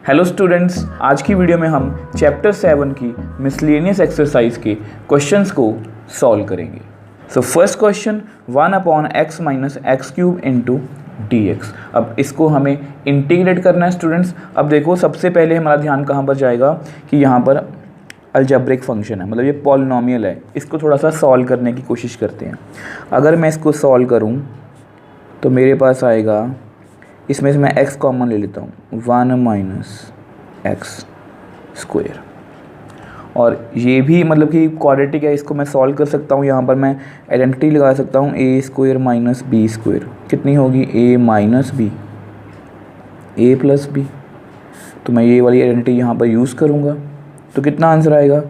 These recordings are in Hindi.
हेलो स्टूडेंट्स, आज की वीडियो में हम चैप्टर 7 की मिसलेनियस एक्सरसाइज के क्वेश्चंस को सॉल्व करेंगे। So first question 1/x minus x cube into dx। अब इसको हमें इंटीग्रेट करना है स्टूडेंट्स। अब देखो, सबसे पहले हमारा ध्यान कहाँ पर जाएगा कि यहाँ पर अलजेब्रिक फंक्शन है, मतलब ये पॉलिनॉमियल है। इसको थोड़ा सा सॉल्व करने की कोशिश करते हैं। अगर मैं इसको सॉल्व करूँ तो मेरे पास आएगा, इसमें से मैं x कॉमन ले लेता हूँ, 1 माइनस एक्स स्क्वायर। और ये भी मतलब कि क्वाड्रेटिक है, इसको मैं सॉल्व कर सकता हूँ। यहाँ पर मैं आइडेंटिटी लगा सकता हूँ, ए स्क्वायर माइनस बी स्क्वायर कितनी होगी, ए minus b, a plus B. तो मैं ये वाली आइडेंटिटी यहाँ पर यूज़ करूँगा। तो कितना आंसर आएगा,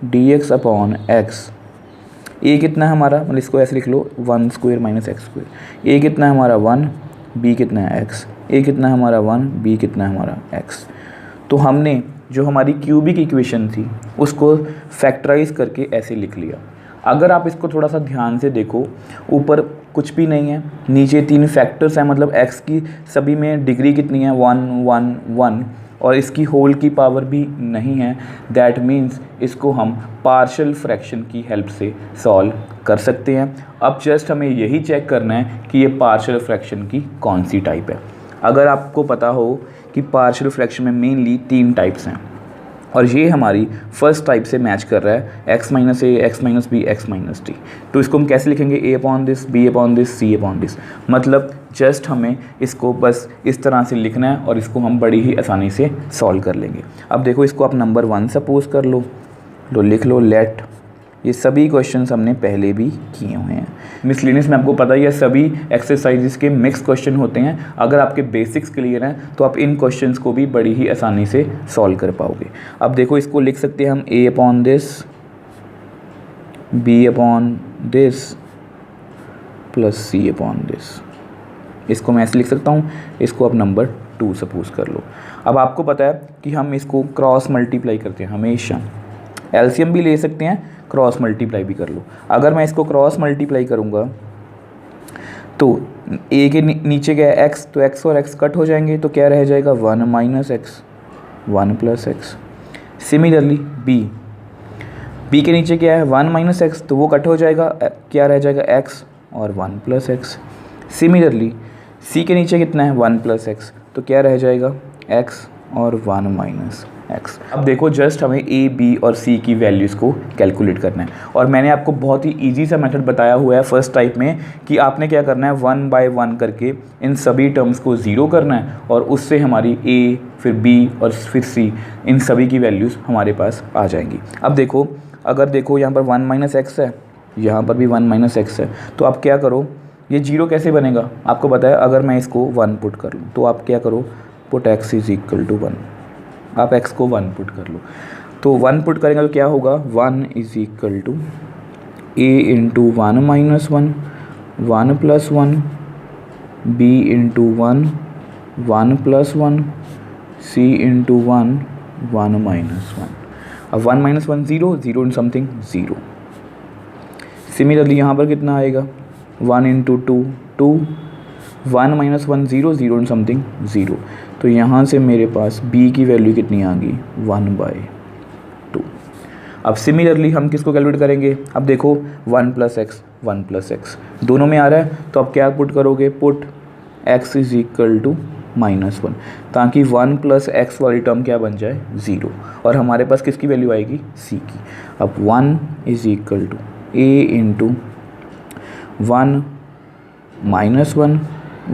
dx अपॉन एक्स। ए कितना है हमारा, मतलब इसको ऐसे लिख लो, 1 स्क्वायर माइनस एक्स स्क्वायर। ए कितना है हमारा 1, बी कितना है x। ए कितना है हमारा 1, बी कितना है हमारा x। तो हमने जो हमारी क्यूबिक इक्वेशन थी उसको फैक्टराइज करके ऐसे लिख लिया। अगर आप इसको थोड़ा सा ध्यान से देखो, ऊपर कुछ भी नहीं है, नीचे 3 फैक्टर्स हैं, मतलब x की सभी में डिग्री कितनी है, 1 1 1, और इसकी होल की पावर भी नहीं है। दैट मीन्स इसको हम पार्शियल फ्रैक्शन की हेल्प से सॉल्व कर सकते हैं। अब जस्ट हमें यही चेक करना है कि ये पार्शियल फ्रैक्शन की कौन सी टाइप है। अगर आपको पता हो कि पार्शियल फ्रैक्शन में मेनली 3 टाइप्स हैं और ये हमारी फर्स्ट टाइप से मैच कर रहा है, x minus A, x minus B, x minus D. तो इसको हम कैसे लिखेंगे, a upon this, b upon this, c upon this. मतलब जस्ट हमें इसको बस इस तरह से लिखना है और इसको हम बड़ी ही आसानी से सॉल्व कर लेंगे। अब देखो, इसको आप नंबर 1 सपोज कर लो, लिख लो लेट। ये सभी क्वेश्चंस हमने पहले भी किए हुए हैं। मिसलेनियस में आपको पता ही है, सभी एक्सरसाइजेस के मिक्स क्वेश्चन होते हैं। अगर आपके बेसिक्स क्लियर हैं तो आप इन क्वेश्चंस को भी बड़ी ही आसानी से सॉल्व कर पाओगे। अब देखो, इसको लिख सकते हैं हम a upon this, b upon this plus c upon this. इसको मैं ऐसे लिख सकता हूँ। इसको आप नंबर 2 सपोज कर लो। अब आपको पता है कि हम इसको क्रॉस मल्टीप्लाई करते हैं हमेशा। एलसीएम भी ले सकते हैं, क्रॉस मल्टीप्लाई भी कर लो। अगर मैं इसको क्रॉस मल्टीप्लाई करूँगा तो a के नीचे क्या है, x, तो x और x कट हो जाएंगे, तो क्या रह जाएगा, 1 minus x, 1 plus x. Similarly b के नीचे क्या है, 1 माइनस एक्स, तो वो कट हो जाएगा, क्या रह जाएगा, x और 1 प्लस एक्स। सिमिलरली c के नीचे कितना है, 1 प्लस एक्स, तो क्या रह जाएगा, x और 1 माइनस एक्स। अब देखो, जस्ट हमें a, b और c की वैल्यूज़ को कैलकुलेट करना है। और मैंने आपको बहुत ही इजी सा मेथड बताया हुआ है फर्स्ट टाइप में कि आपने क्या करना है, 1 बाय 1 करके इन सभी टर्म्स को 0 करना है और उससे हमारी a, फिर b और फिर c, इन सभी की वैल्यूज़ हमारे पास आ जाएंगी। अब देखो, अगर देखो यहाँ पर 1 माइनस एक्स है, यहाँ पर भी 1 माइनस एक्स है, तो आप क्या करो, ये 0 कैसे बनेगा आपको पता है। अगर मैं इसको 1 पुट कर लूँ तो आप क्या करो, put x is equal to 1। आप x को 1 पुट कर लो, तो 1 पुट करेंगे तो क्या होगा, 1 is equal to a into 1 minus 1, 1 plus 1, b into 1, 1 plus 1, c into 1, 1 minus 1। अब 1 माइनस 1 0, 0 इन समथिंग 0। सिमिलरली यहाँ पर कितना आएगा, 1 इंटू 2 2, 1 माइनस 1 0, 0 इन समथिंग 0। तो यहाँ से मेरे पास b की वैल्यू कितनी आ गई, 1/2। अब सिमिलरली हम किसको कैलकुलेट करेंगे, अब देखो 1 प्लस एक्स, 1 प्लस एक्स दोनों में आ रहा है, तो अब क्या पुट करोगे, put x is equal to -1, ताकि 1 प्लस एक्स वाली टर्म क्या बन जाए, 0। और हमारे पास किसकी वैल्यू आएगी, c की। अब 1 is equal to a into 1 minus 1,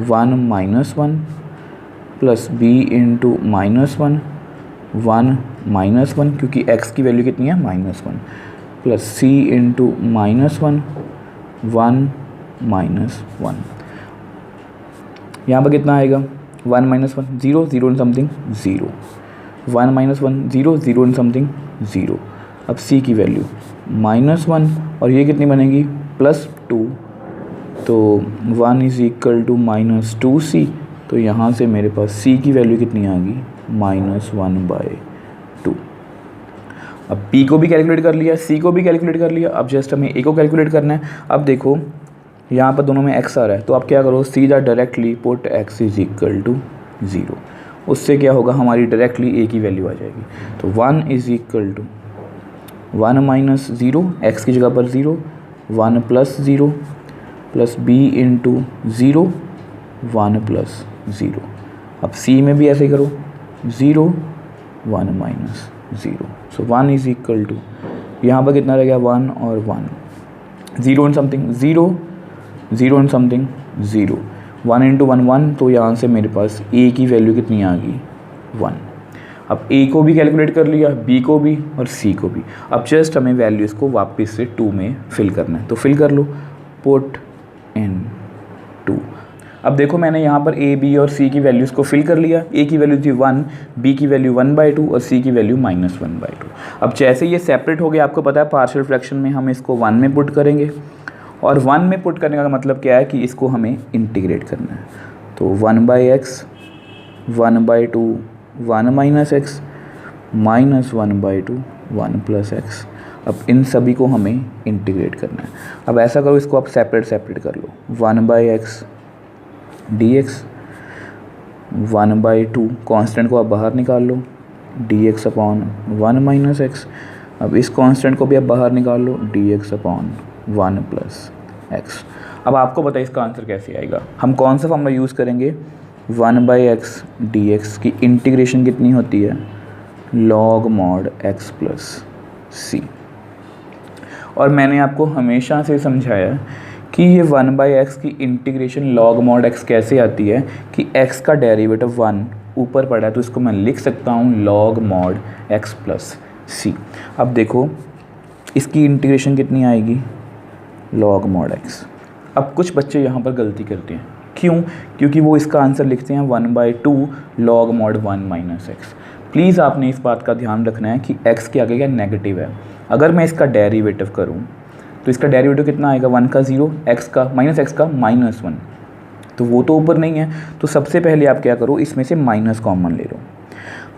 1 minus 1 plus b into -1, 1 minus 1, क्योंकि x की वैल्यू कितनी है, -1, प्लस c इंटू -1, 1 माइनस 1। यहाँ पर कितना आएगा, 1 minus 1 0, 0 in something 0, 1 minus 1 0, 0 in something 0। अब c की वैल्यू -1 और ये कितनी बनेगी, +2, तो 1 इज इक्वल टू -2c। तो यहाँ से मेरे पास c की वैल्यू कितनी आ गई, -1/2। अब p को भी कैलकुलेट कर लिया, c को भी कैलकुलेट कर लिया। अब जस्ट हमें a को कैलकुलेट करना है। अब देखो, यहाँ पर दोनों में x आ रहा है, तो आप क्या करो, सीधा directly put x is equal to 0। उससे क्या होगा, हमारी डायरेक्टली ए की वैल्यू आ जाएगी। तो 1 is equal to 1 minus 0, x की जगह पर 0, 1 plus 0 plus b into 0, 1 plus 0। अब सी में भी ऐसे ही करो, 0 1 minus 0। So 1 is equal to, यहाँ पर कितना रह गया 1 और 1, 0 and something 0, 0 and something 0, 1 into 1 1। तो यहाँ से मेरे पास ए की वैल्यू कितनी आ गई 1। अब ए को भी कैलकुलेट कर लिया, बी को भी और सी को भी। अब जस्ट हमें वैल्यूज़ को वापस से 2 में फिल करना है, तो फिल कर लो, पुट इन 2। अब देखो मैंने यहाँ पर ए बी और सी की वैल्यूज़ को फिल कर लिया। ए की वैल्यू थी 1, बी की वैल्यू 1/2 और सी की वैल्यू -1/2। अब जैसे ये सेपरेट हो गया, आपको पता है पार्शियल फ्रैक्शन में हम इसको 1 में पुट करेंगे, और 1 में पुट करने का मतलब क्या है कि इसको हमें इंटीग्रेट करना है। तो 1/x 1/2 1 minus x minus 1/2 1 plus x. अब इन सभी को हमें इंटीग्रेट करना है। अब ऐसा करो, इसको आप सेपरेट कर लो, 1/x dx 1/2, कांस्टेंट को आप बाहर निकाल लो, dx अपॉन 1 माइनस एक्स। अब इस कांस्टेंट को भी आप बाहर निकाल लो, dx अपॉन 1 प्लस एक्स। अब आपको पता है इसका आंसर कैसे आएगा, हम कौन सा फॉर्मूला यूज़ करेंगे, 1/x dx की इंटीग्रेशन कितनी होती है, log mod x प्लस सी। और मैंने आपको हमेशा से समझाया कि ये 1/x की इंटीग्रेशन log mod x कैसे आती है कि x का डेरिवेटिव 1 ऊपर पड़ा है, तो इसको मैं लिख सकता हूँ log mod x plus C. अब देखो इसकी इंटीग्रेशन कितनी आएगी, log mod x। अब कुछ बच्चे यहाँ पर गलती करते हैं, क्यों, क्योंकि वो इसका आंसर लिखते हैं 1/2 log mod 1 minus x. Please आपने इस बात का ध्यान रखना है कि x के आगे क्या नेगेटिव है। अगर मैं इसका डेरिवेटिव करूँ तो इसका डेरिवेटिव कितना आएगा, 1 का 0, x का माइनस एक्स का -1, तो वो तो ऊपर नहीं है। तो सबसे पहले आप क्या करो, इसमें से माइनस कॉमन ले लो।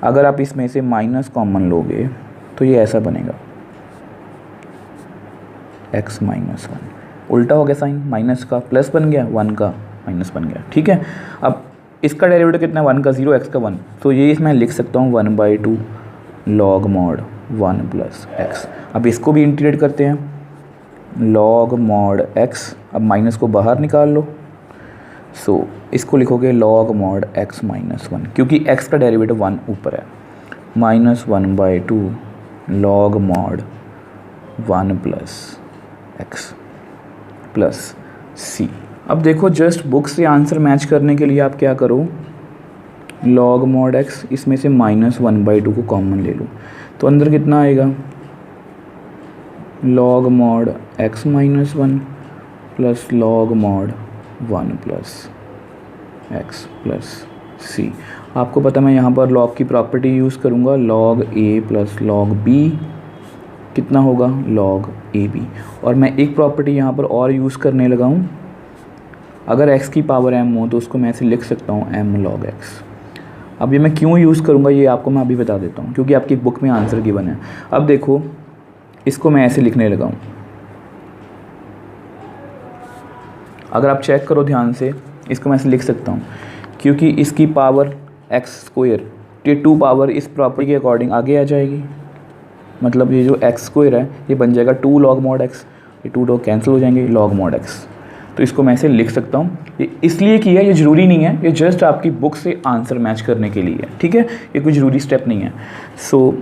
अगर आप इसमें से माइनस कॉमन लोगे तो ये ऐसा बनेगा, x -1, उल्टा हो गया साइन, माइनस का प्लस बन गया, 1 का माइनस बन गया, ठीक है। अब इसका डेरिवेटिव कितना है, 1 का 0, x का 1, तो ये इसमें लिख सकता हूँ 1/2 log mod 1 प्लस एक्स। अब इसको भी इंटीग्रेट करते हैं, log mod x, अब माइनस को बाहर निकाल लो, सो इसको लिखोगे log mod x -1, क्योंकि x का डेरिवेटिव 1 ऊपर है, -1/2 log mod 1 plus x plus C. अब देखो जस्ट बुक से आंसर मैच करने के लिए आप क्या करो, log mod x, इसमें से -1/2 को कॉमन ले लो, तो अंदर कितना आएगा, log mod x -1 plus log mod 1 plus x plus C. आपको पता मैं यहाँ पर log की प्रॉपर्टी यूज़ करूँगा, log a plus log b कितना होगा, log ab। और मैं एक प्रॉपर्टी यहाँ पर और यूज़ करने लगा हूँ, अगर x की पावर m हो तो उसको मैं ऐसे लिख सकता हूँ m log x। अब ये मैं क्यों यूज़ करूँगा ये आपको मैं अभी बता देता हूँ, क्योंकि आपकी बुक में आंसर गिवन है। अब देखो इसको मैं ऐसे लिखने लगा हूँ, अगर आप चेक करो ध्यान से, इसको मैं ऐसे लिख सकता हूँ क्योंकि इसकी पावर x², ये 2 पावर इस प्रॉपर्टी के अकॉर्डिंग आगे आ जाएगी, मतलब ये जो x² है ये बन जाएगा 2 log mod x, ये 2 लॉग कैंसिल हो जाएंगे, log mod x। तो इसको मैं ऐसे लिख सकता हूँ, ये इसलिए किया, ये ज़रूरी नहीं है, ये जस्ट आपकी बुक से आंसर मैच करने के लिए है, ठीक है, ये कोई ज़रूरी स्टेप नहीं है। सो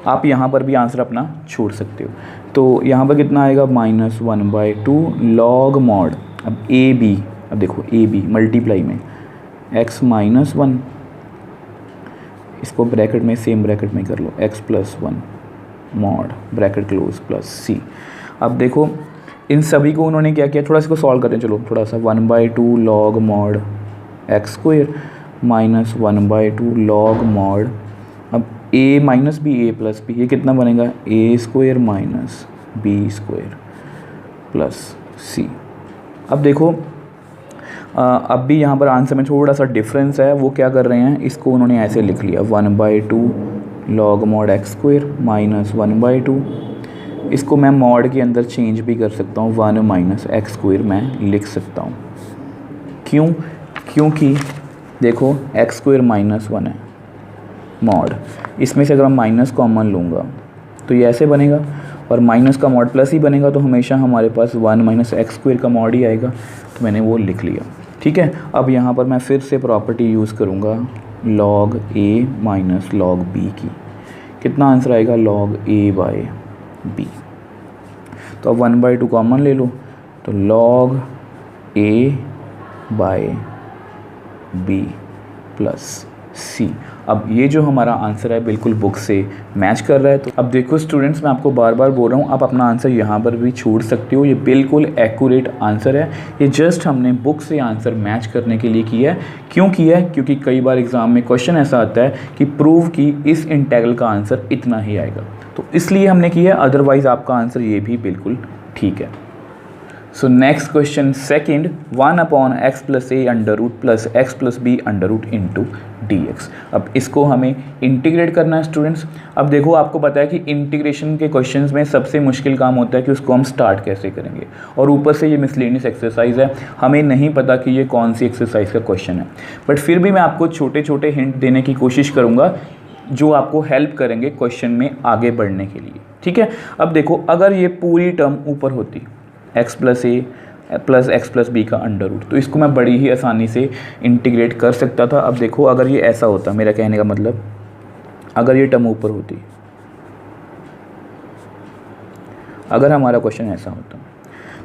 आप यहाँ पर भी आंसर अपना छोड़ सकते हो। तो यहाँ पर कितना आएगा, -1/2 log mod, अब ए बी, अब देखो ए बी मल्टीप्लाई में x -1, इसको ब्रैकेट में सेम ब्रैकेट में कर लो, x + 1 mod bracket close plus C. अब देखो इन सभी को उन्होंने क्या किया, थोड़ा इसको सॉल्व करें, चलो थोड़ा सा, 1/2 log mod x² -1/2 log mod, अब a minus b a plus b, ये कितना बनेगा, a² minus b² plus C. अब देखो अब भी यहाँ पर आंसर में थोड़ा सा डिफरेंस है, वो क्या कर रहे हैं, इसको उन्होंने ऐसे लिख लिया 1/2 log mod x² -1/2, इसको मैं मॉड के अंदर चेंज भी कर सकता हूँ, 1 - x² मैं लिख सकता हूँ। क्यों, क्योंकि देखो एक्स स्क्वायर माइनस 1 है मॉड, इसमें से अगर मैं माइनस कॉमन लूँगा तो ये ऐसे बनेगा, और माइनस का मॉड प्लस ही बनेगा, तो हमेशा हमारे पास 1 माइनस एक्स स्क्वायर का मॉड ही आएगा। तो मैंने वो लिख लिया। ठीक है, अब यहाँ पर मैं फिर से प्रॉपर्टी यूज़ करूँगा log a minus log b की। कितना आंसर आएगा? log a by b। तो अब 1/2 कॉमन ले लो, तो log a by b plus c। अब ये जो हमारा आंसर है बिल्कुल बुक से मैच कर रहा है। तो अब देखो स्टूडेंट्स, मैं आपको बार बार बोल रहा हूँ, आप अपना आंसर यहाँ पर भी छोड़ सकते हो, ये बिल्कुल एक्यूरेट आंसर है। ये जस्ट हमने बुक से आंसर मैच करने के लिए किया है। क्यों किया है? क्योंकि कई बार एग्ज़ाम में क्वेश्चन ऐसा आता है कि प्रूव कि इस इंटेग्रल का आंसर इतना ही आएगा, तो इसलिए हमने किया, अदरवाइज़ आपका आंसर ये भी बिल्कुल ठीक है। So next question second, 1/x plus a under root plus x plus b under root into dx। अब इसको हमें इंटीग्रेट करना है स्टूडेंट्स। अब देखो, आपको पता है कि इंटीग्रेशन के क्वेश्चंस में सबसे मुश्किल काम होता है कि उसको हम स्टार्ट कैसे करेंगे, और ऊपर से ये मिसलेनियस एक्सरसाइज है, हमें नहीं पता कि ये कौन सी एक्सरसाइज का क्वेश्चन है। बट फिर भी मैं आपको छोटे छोटे हिंट देने की कोशिश करूँगा जो आपको हेल्प करेंगे क्वेश्चन में आगे बढ़ने के लिए। ठीक है, अब देखो, अगर ये पूरी टर्म ऊपर होती x प्लस ए प्लस एक्स प्लस बी का अंडर रूट, तो इसको मैं बड़ी ही आसानी से इंटीग्रेट कर सकता था। अब देखो, अगर ये ऐसा होता, मेरा कहने का मतलब अगर ये टर्म ऊपर होती, अगर हमारा क्वेश्चन ऐसा होता,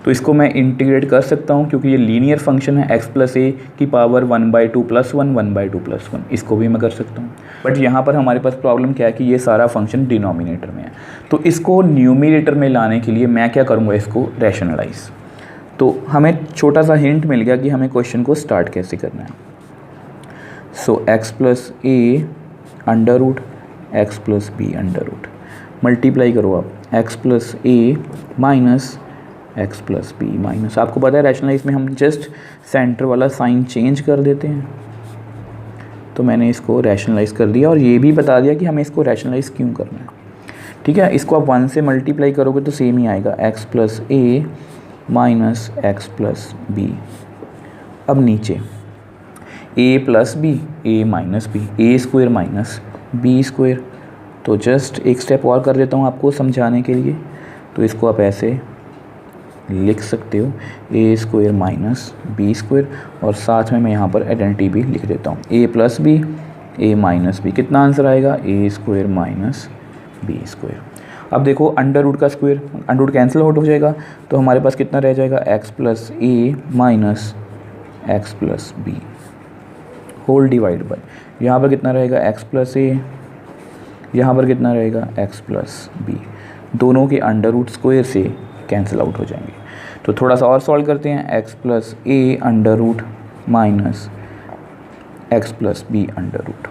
तो इसको मैं इंटीग्रेट कर सकता हूँ, क्योंकि ये लीनियर फंक्शन है, x प्लस ए की पावर 1/2 प्लस 1 1/2 प्लस 1, इसको भी मैं कर सकता हूँ। बट यहाँ पर हमारे पास प्रॉब्लम क्या है कि ये सारा फंक्शन डिनोमिनेटर में है, तो इसको न्यूमिनेटर में लाने के लिए मैं क्या करूँगा, इसको रैशनलाइज। तो हमें छोटा सा हिंट मिल गया कि हमें क्वेश्चन को स्टार्ट कैसे करना है। So x plus A under root x plus B under root, multiply करो आप x प्लस ए minus x plus B minus, आपको पता है रैशनलाइज में हम जस्ट सेंटर वाला साइन चेंज कर देते हैं, तो मैंने इसको रैशनलाइज कर दिया और ये भी बता दिया कि हमें इसको रैशनलाइज क्यों करना है। ठीक है, इसको आप 1 से मल्टीप्लाई करोगे तो सेम ही आएगा, एक्स प्लस ए माइनस एक्स प्लस बी। अब नीचे a plus b, a minus b, a square minus b square. तो जस्ट एक स्टेप और कर देता हूँ आपको समझाने के लिए, तो इसको आप ऐसे लिख सकते हो, ए स्क्वायर माइनस बी स्क्वायर, और साथ में मैं यहाँ पर आइडेंटिटी भी लिख देता हूँ, a plus b a minus b. कितना आंसर आएगा? A square minus b square. अब देखो, अंडर रूट का square, under root cancel out हो जाएगा, तो हमारे पास कितना रह जाएगा? X plus A minus x plus b whole divide by, यहाँ पर कितना रहेगा? एक्स प्लस ए, यहाँ पर कितना रहेगा? X plus B. दोनों के अंडर रूट स्क्वायर से कैंसिल आउट हो जाएंगे। तो थोड़ा सा और सॉल्व करते हैं, x plus A under root minus x plus B under root.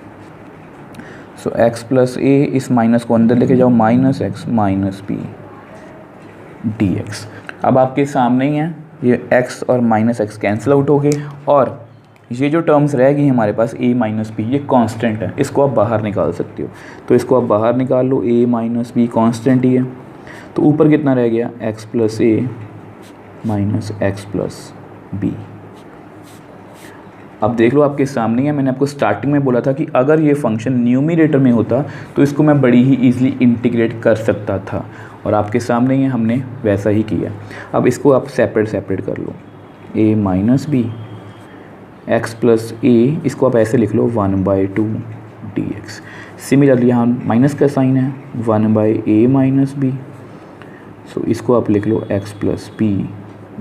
So x plus A, इस माइनस को अंदर लेके जाओ, minus x minus B D x. अब आपके सामने ही है, ये x और माइनस एक्स कैंसिल आउट हो गए, और ये जो टर्म्स रह गई हमारे पास a माइनस बी, ये कांस्टेंट है, इसको आप बाहर निकाल सकते हो, तो इसको आप बाहर निकाल लो, a माइनस बी कांस्टेंट ही है। तो ऊपर कितना रह गया? x प्लस ए माइनस एक्स प्लस बी। अब देख लो, आपके सामने है, मैंने आपको स्टार्टिंग में बोला था कि अगर ये फंक्शन न्यूमिनेटर में होता तो इसको मैं बड़ी ही ईजिली इंटीग्रेट कर सकता था, और आपके सामने ही हमने वैसा ही किया। अब इसको आप सेपरेट कर लो, a minus B x plus A, इसको आप ऐसे लिख लो 1/2 dx। सिमिलरली यहाँ माइनस का साइन है, 1/a माइनस बी, सो इसको आप लिख लो x प्लस बी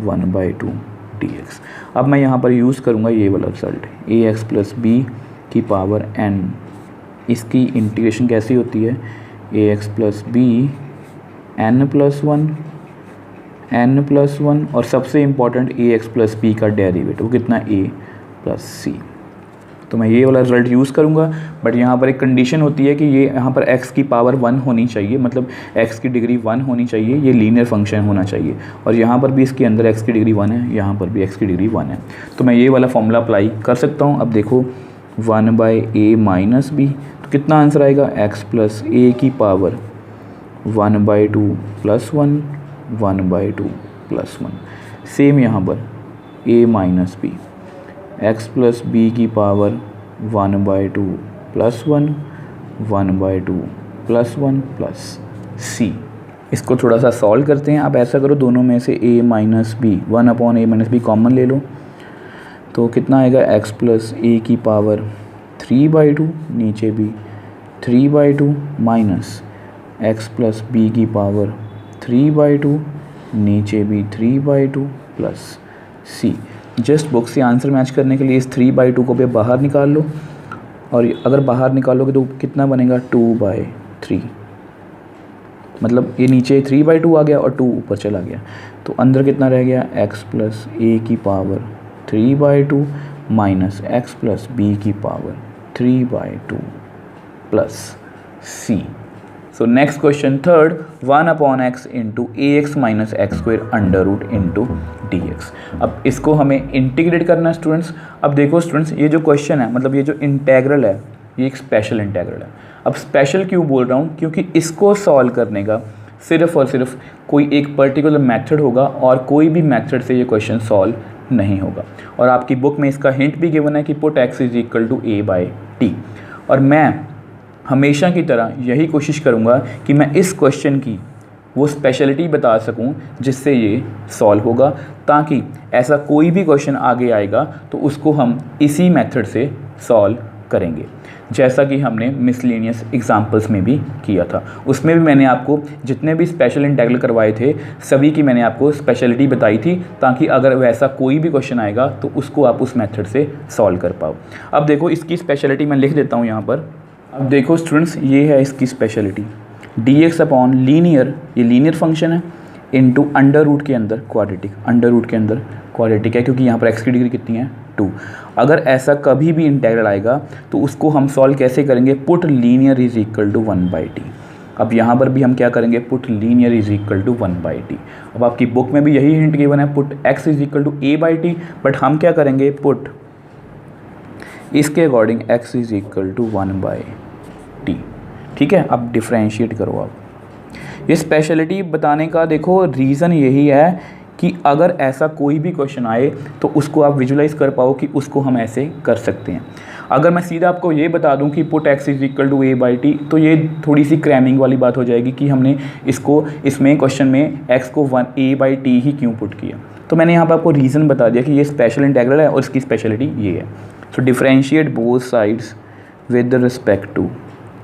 1/2 dx। अब मैं यहाँ पर यूज़ करूँगा ये वाला रिजल्ट, ax प्लस बी की पावर n। इसकी इंटीग्रेशन कैसी होती है? ax plus b n plus 1, और सबसे इम्पॉर्टेंट ax प्लस बी का डेरिवेटिव कितना? a plus c. तो मैं ये वाला रिजल्ट यूज़ करूँगा, बट यहाँ पर एक कंडीशन होती है कि ये यहाँ पर x की पावर 1 होनी चाहिए, मतलब x की डिग्री 1 होनी चाहिए, ये लीनियर फंक्शन होना चाहिए, और यहाँ पर भी इसके अंदर x की डिग्री 1 है, यहाँ पर भी x की डिग्री 1 है। तो मैं ये वाला फॉर्मूला अप्लाई कर सकता हूँ। अब देखो, 1/a माइनस बी, तो कितना आंसर आएगा? x प्लस ए की पावर 1/2 प्लस 1 1/2 प्लस 1। सेम यहाँ पर a minus B, x plus b की power 1/2 plus 1, 1/2 plus 1 plus c. इसको थोड़ा सा सॉल्व करते हैं। आप ऐसा करो, दोनों में से a minus b, 1/a - b common ले लो, तो कितना आएगा x प्लस a की पावर 3/2, नीचे भी 3/2 माइनस x प्लस b की पावर 3/2, नीचे भी 3/2 प्लस c। जस्ट बुक से आंसर मैच करने के लिए इस 3/2 को भी बाहर निकाल लो, और अगर बाहर निकालोगे तो कितना बनेगा 2/3, मतलब ये नीचे 3/2 आ गया और 2 ऊपर चला गया, तो अंदर कितना रह गया x प्लस a की power 3/2 minus x plus b की power 3/2 plus c। So next question third, 1/x into ax minus x square under root into dx। अब इसको हमें इंटीग्रेट करना है स्टूडेंट्स। अब देखो स्टूडेंट्स, ये जो क्वेश्चन है, मतलब ये जो इंटेग्रल है, ये एक स्पेशल इंटेग्रल है। अब स्पेशल क्यों बोल रहा हूँ, क्योंकि इसको सॉल्व करने का सिर्फ और सिर्फ कोई एक पर्टिकुलर मेथड होगा और कोई भी मेथड से ये क्वेश्चन सॉल्व नहीं होगा। और आपकी बुक में इसका हिंट भी गिवन है कि put x is equal to a/t। और मैं हमेशा की तरह यही कोशिश करूँगा कि मैं इस क्वेश्चन की वो स्पेशलिटी बता सकूं जिससे ये सॉल्व होगा, ताकि ऐसा कोई भी क्वेश्चन आगे आएगा तो उसको हम इसी मेथड से सॉल्व करेंगे, जैसा कि हमने मिसलेनियस एग्जाम्पल्स में भी किया था। उसमें भी मैंने आपको जितने भी स्पेशल इंटेग्रल करवाए थे सभी की मैंने आपको स्पेशलिटी बताई थी, ताकि अगर वैसा कोई भी क्वेश्चन आएगा तो उसको आप उस मेथड से सॉल्व कर पाओ। अब देखो इसकी स्पेशलिटी मैं लिख देता हूँ यहाँ पर। अब देखो स्टूडेंट्स, ये है इसकी स्पेशलिटी, dx अपॉन लीनियर, ये लीनियर फंक्शन है, इनटू अंडर रूट के अंदर क्वाड्रेटिक, अंडर रूट के अंदर क्वाड्रेटिक है क्योंकि यहाँ पर x की डिग्री कितनी है 2। अगर ऐसा कभी भी इंटेग्रल आएगा तो उसको हम सॉल्व कैसे करेंगे, put linear is equal to 1/t। अब यहाँ पर भी हम क्या करेंगे, put linear is equal to 1/t। अब आपकी बुक में भी यही हिंट गिवन है, put x is equal to a/t, but हम क्या करेंगे, पुट इसके according x is equal to 1/t। ठीक है, अब डिफ्रेंशिएट करो। आप ये स्पेशलिटी बताने का देखो रीज़न यही है कि अगर ऐसा कोई भी क्वेश्चन आए तो उसको आप विजुलाइज कर पाओ कि उसको हम ऐसे कर सकते हैं। अगर मैं सीधा आपको ये बता दूं कि put x is equal to a/t, तो ये थोड़ी सी क्रैमिंग वाली बात हो जाएगी कि हमने इसको इसमें क्वेश्चन में x को a/t ही क्यों पुट किया। तो मैंने यहाँ पर आपको रीज़न बता दिया कि ये स्पेशल इंटेग्रल है और इसकी स्पेशलिटी ये है। So differentiate both sides with respect to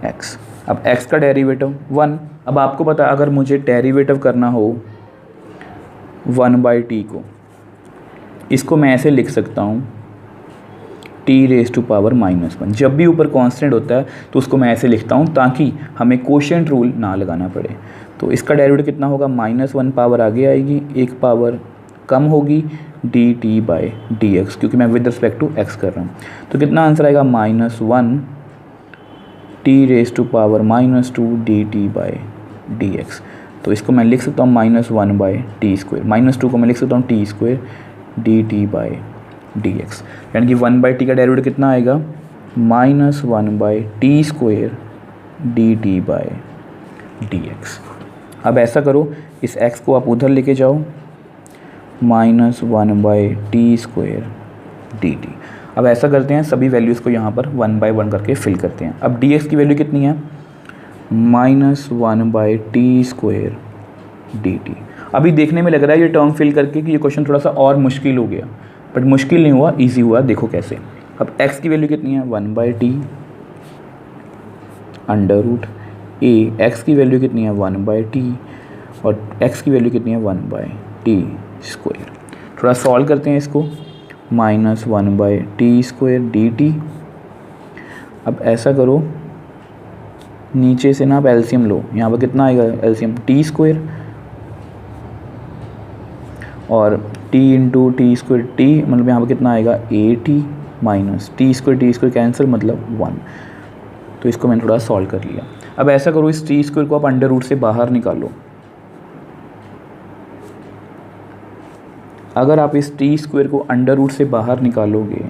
x। अब x का डेरिवेटिव 1। अब आपको पता है अगर मुझे डेरिवेटिव करना हो 1/t को, इसको मैं ऐसे लिख सकता हूँ t⁻⁻1। जब भी ऊपर कांस्टेंट होता है तो उसको मैं ऐसे लिखता हूँ ताकि हमें कोशेंट रूल ना लगाना पड़े। तो इसका डेरिवेटिव कितना होगा, -1 पावर आगे आएगी, एक पावर कम होगी dt/dx, क्योंकि मैं विद रिस्पेक्ट टू x कर रहा हूँ। तो कितना आंसर आएगा, -1 t⁻⁻2 dt/dx। तो इसको मैं लिख सकता हूँ -1/t², -2 को मैं लिख सकता हूँ t² dt/dx, यानी कि 1/t का डेरिवेटिव कितना आएगा, -1/t² dt/dx। अब ऐसा करो, इस x को आप उधर लेके जाओ, -1/t² dt। अब ऐसा करते हैं, सभी वैल्यूज़ को यहाँ पर 1 बाय 1 करके फिल करते हैं। अब dx की वैल्यू कितनी है, -1/t² dt। अभी देखने में लग रहा है ये टर्म फिल करके कि ये क्वेश्चन थोड़ा सा और मुश्किल हो गया, बट मुश्किल नहीं हुआ, इजी हुआ। देखो कैसे। अब x की वैल्यू कितनी है, 1/t under root a। x की वैल्यू कितनी है, 1/t, और x की वैल्यू कितनी है, 1/t²। थोड़ा सॉल्व करते हैं इसको, -1/t² dt। अब ऐसा करो, नीचे से ना आप एलसीएम लो, यहाँ पर कितना आएगा एलसीएम, t² और t इंटू t², t मतलब यहाँ पर कितना आएगा at माइनस t² कैंसिल मतलब 1। तो इसको मैंने थोड़ा सॉल्व कर लिया। अब ऐसा करो, इस t² को आप अंडर रूट से बाहर निकालो। अगर आप इस t² को अंडर रूट से बाहर निकालोगे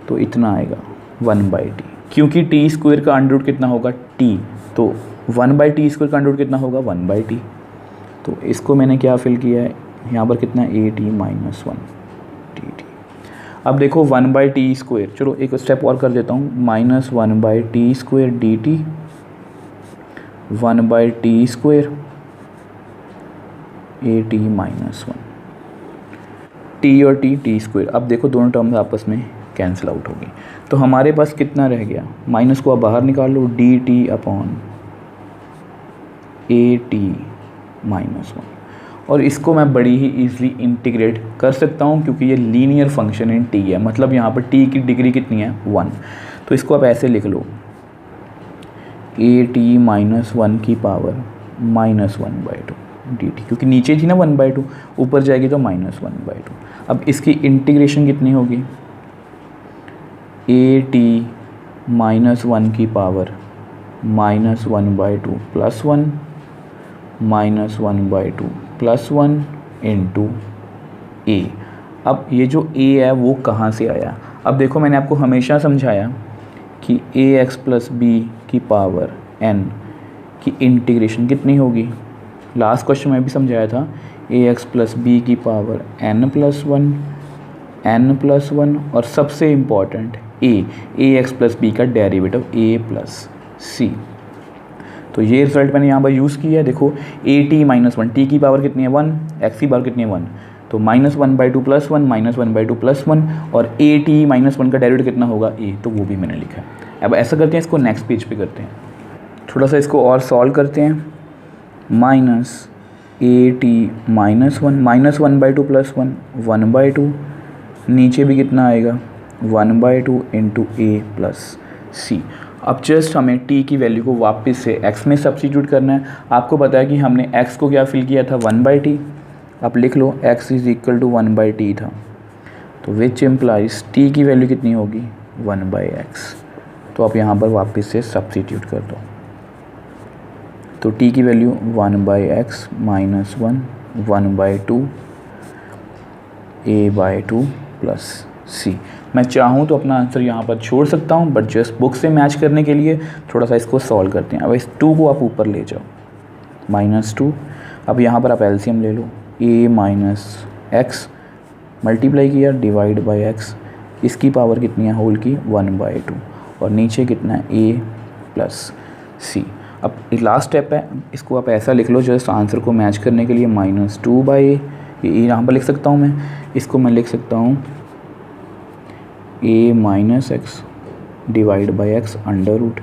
तो इतना आएगा 1/t, क्योंकि t² का अंडर रूट कितना होगा t, तो 1/t² का अंडर रूट कितना होगा 1/t। तो इसको मैंने क्या फिल किया है, यहाँ पर कितना at - 1 dt। अब देखो 1/t², चलो एक स्टेप और कर देता हूँ, -1/t² dt 1/t² at -1, t और t² अब देखो दोनों टर्म्स आपस में कैंसिल आउट होगी, तो हमारे पास कितना रह गया, माइनस को आप बाहर निकाल लो, dt अपॉन at -1, और इसको मैं बड़ी ही ईजिली इंटीग्रेट कर सकता हूँ क्योंकि ये लीनियर फंक्शन इन t है, मतलब यहाँ पर t की डिग्री कितनी है 1, तो इसको आप ऐसे लिख लो at -1 की पावर -1/2 dt, क्योंकि नीचे थी ना 1/2, ऊपर जाएगी तो -1/2। अब इसकी इंटीग्रेशन कितनी होगी, at -1 की power -1/2 plus 1 -1/2 plus 1 into a। अब ये जो a है वो कहाँ से आया, अब देखो मैंने आपको हमेशा समझाया कि ax प्लस b की पावर n की इंटीग्रेशन कितनी होगी, लास्ट क्वेश्चन में भी समझाया था, ax प्लस b की पावर n प्लस 1 और सबसे इम्पॉर्टेंट ax प्लस b का डेरिवेटिव a प्लस c। तो ये रिजल्ट मैंने यहाँ पर यूज़ किया है, देखो at -1, t की पावर कितनी है 1, x की पावर कितनी है 1, तो -1/2 प्लस 1 -1/2 प्लस 1, और at -1 का डेरिवेटिव कितना होगा a, तो वो भी मैंने लिखा है। अब ऐसा करते हैं, इसको नेक्स्ट पेज पे करते हैं, थोड़ा सा इसको और सॉल्व करते हैं, -at -1/2 प्लस 1 1/2, नीचे भी कितना आएगा 1/2 इंटू a प्लस c। अब जस्ट हमें t की वैल्यू को वापस से x में सब्स्टिट्यूट करना है, आपको पता है कि हमने x को क्या फिल किया था 1/t, आप लिख लो x is equal to 1/t था, तो विच इम्प्लाइज t की वैल्यू कितनी होगी 1/x, तो आप यहाँ पर वापस से सब्स्टिट्यूट कर दो, तो t की value 1/x minus 1/2 a/2 plus c। मैं चाहूँ तो अपना आंसर यहाँ पर छोड़ सकता हूँ, बट जस्ट बुक से मैच करने के लिए थोड़ा सा इसको सॉल्व करते हैं। अब इस 2 को आप ऊपर ले जाओ, -2, अब यहाँ पर आप एलसीएम ले लो, a माइनस एक्स मल्टीप्लाई किया डिवाइड बाई एक्स, इसकी पावर कितनी है होल की 1/2, और नीचे कितना है a प्लस c। अब लास्ट स्टेप है, इसको आप ऐसा लिख लो जस्ट आंसर को मैच करने के लिए, -2/a, ये यहाँ पर लिख सकता हूँ मैं, इसको मैं लिख सकता हूँ a minus x divide by x under root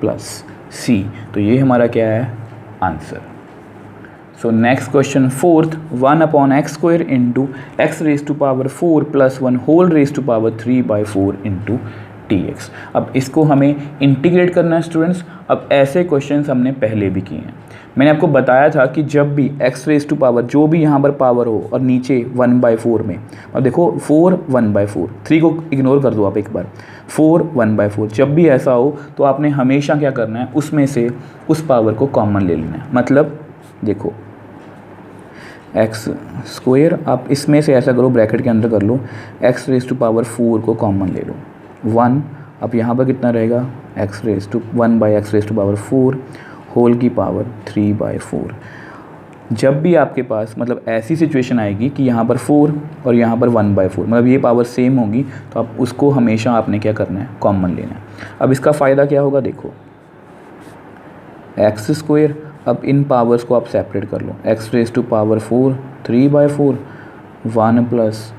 plus c। तो ये हमारा क्या है answer. So next question fourth, 1/x² into x raise to power 4 plus 1 whole raise to power 3/4 into dx। अब इसको हमें इंटीग्रेट करना है स्टूडेंट्स। अब ऐसे क्वेश्चंस हमने पहले भी किए हैं, मैंने आपको बताया था कि जब भी x रेज टू पावर जो भी यहाँ पर पावर हो और नीचे 1/4 में, अब देखो 4 1/4, 3 को इग्नोर कर दो आप एक बार, 4 1/4, जब भी ऐसा हो तो आपने हमेशा क्या करना है, उसमें से उस पावर को कॉमन ले लेना है। मतलब देखो x², आप इसमें से ऐसा करो ब्रैकेट के अंदर कर लो, x रेज टू पावर 4 को कॉमन ले लो, 1, अब यहाँ पर कितना रहेगा 1/x raise to power 4 whole की पावर 3/4। जब भी आपके पास मतलब ऐसी सिचुएशन आएगी कि यहाँ पर 4 और यहाँ पर 1/4, मतलब ये पावर सेम होगी, तो आप उसको हमेशा आपने क्या करना है कॉमन लेना है। अब इसका फ़ायदा क्या होगा, देखो x², अब इन पावर्स को आप सेपरेट कर लो, x raise to power 4 3/4, 1 plus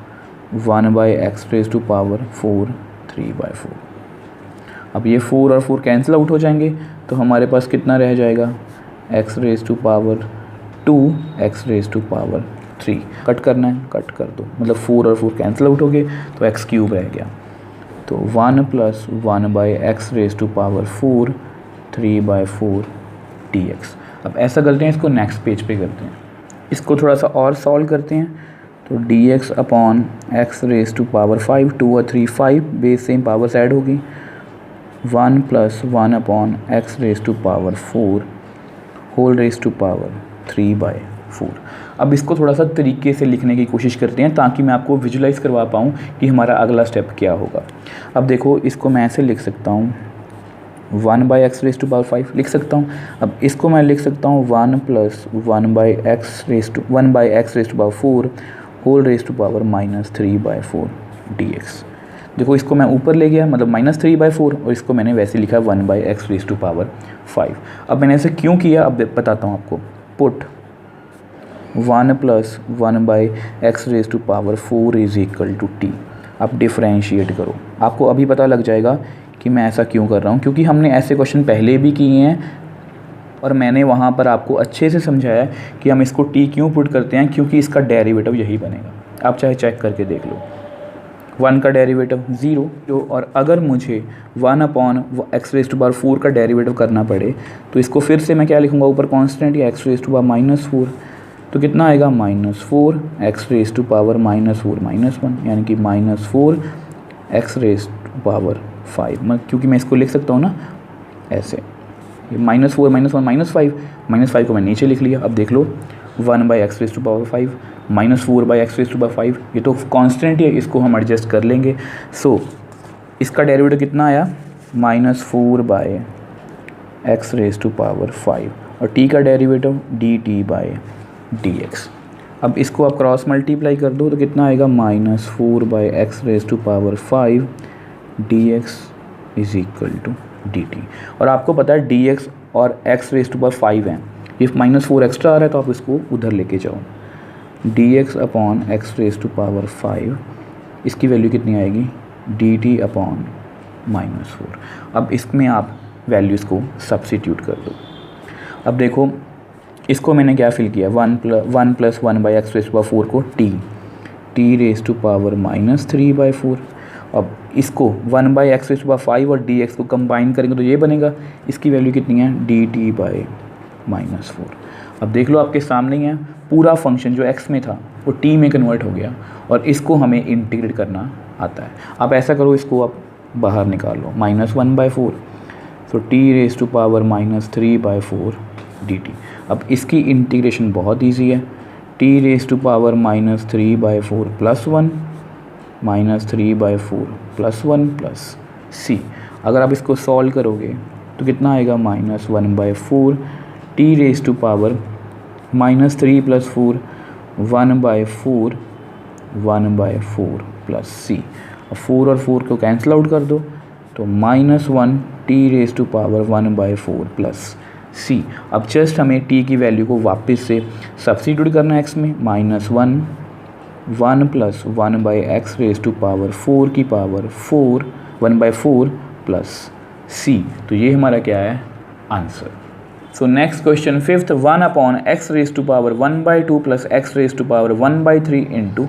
1/x raise to power 4 3/4। अब ये 4 और 4 कैंसिल आउट हो जाएंगे, तो हमारे पास कितना रह जाएगा x raise to power 2 x raise to power 3। Cut करना है कट कर दो, मतलब 4 और 4 कैंसिल आउट हो गए, तो x³ रह गया, तो 1 plus 1/x raise to power 4 3/4 dx। अब ऐसा करते हैं, इसको नेक्स्ट पेज पे करते हैं, इसको थोड़ा सा और सॉल्व करते हैं, तो dx upon x raise to power 5, 2 और 3 5, बेस सेम पावर्स ऐड होगी, 1 plus 1 upon x raise to power 4 whole raise to power 3/4। अब इसको थोड़ा सा तरीके से लिखने की कोशिश करते हैं ताकि मैं आपको विजुलाइज करवा पाऊँ कि हमारा अगला स्टेप क्या होगा। अब देखो इसको मैं ऐसे लिख सकता हूँ, 1/x रेज टू पावर 5 लिख सकता हूँ। अब इसको मैं लिख सकता हूँ 1 plus 1/x raise to power 4 whole raise to power -3/4। dx। देखो इसको मैं ऊपर ले गया, मतलब -3/4, और इसको मैंने वैसे लिखा 1/x⁵5। अब मैंने ऐसे क्यों किया, अब बताता हूँ आपको। Put 1 + 1/x⁴ is equal to t। आप डिफ्रेंशिएट करो, आपको अभी पता लग जाएगा कि मैं ऐसा क्यों कर रहा हूँ, क्योंकि हमने ऐसे क्वेश्चन पहले भी किए हैं और मैंने वहाँ पर आपको अच्छे से समझाया कि हम इसको t क्यों पुट करते हैं, क्योंकि इसका डेरिवेटिव यही बनेगा। आप चाहे चेक करके देख लो, 1 का डेरिवेटिव 0 जो, और अगर मुझे 1/x⁴ का डेरिवेटिव करना पड़े तो इसको फिर से मैं क्या लिखूँगा, ऊपर कांस्टेंट या x⁻⁴, तो कितना आएगा -4 x⁻⁻⁻1, यानी कि -4 क्योंकि मैं इसको लिख सकता हूँ ना ऐसे, ये -4 -1 -5 को मैं नीचे लिख लिया। अब देख लो 1/x⁵, -4/x⁵, ये तो कांस्टेंट है, इसको हम एडजस्ट कर लेंगे। सो इसका डेरिवेटिव कितना आया, -4/x⁵, और t का डेरिवेटिव dt/dx। अब इसको आप क्रॉस मल्टीप्लाई कर दो तो कितना आएगा, -4/x⁵ dx is equal to dt। और आपको पता है dx और x⁵ हैं, ये -4 एक्स्ट्रा आ रहा है तो आप इसको उधर लेके जाओ। dx/x⁵, इसकी वैल्यू कितनी आएगी, dt/-4। अब इसमें आप वैल्यूज़ को सब्सिट्यूट कर दो। अब देखो इसको मैंने क्या फिल किया, 1 + 1/x⁴ को t⁻³ अब इसको 1/x⁵ और dx को कंबाइन करेंगे तो ये बनेगा, इसकी वैल्यू कितनी है, dt/-4। अब देख लो आपके सामने ही है, पूरा फंक्शन जो x में था वो t में कन्वर्ट हो गया, और इसको हमें इंटीग्रेट करना आता है। आप ऐसा करो, इसको आप बाहर निकाल लो, -1/4, तो t⁻³ dt। अब इसकी इंटीग्रेशन बहुत ईजी है, t⁻³ +1 -3/4 +1 + c। अगर आप इसको सॉल्व करोगे तो कितना आएगा, -1/4 t⁻³ -3 + 4 1/4 + c। अब 4 और 4 को कैंसिल आउट कर दो तो -1 t⁻⁴ + c। अब जस्ट हमें t की वैल्यू को वापस से सब्स्टिट्यूट करना है x में, -1 + 1/x⁴ 4 1/4 + c। तो ये हमारा क्या है, answer. So next question fifth, 1/x⁴ 1/2 + x⁻⁴ 1/3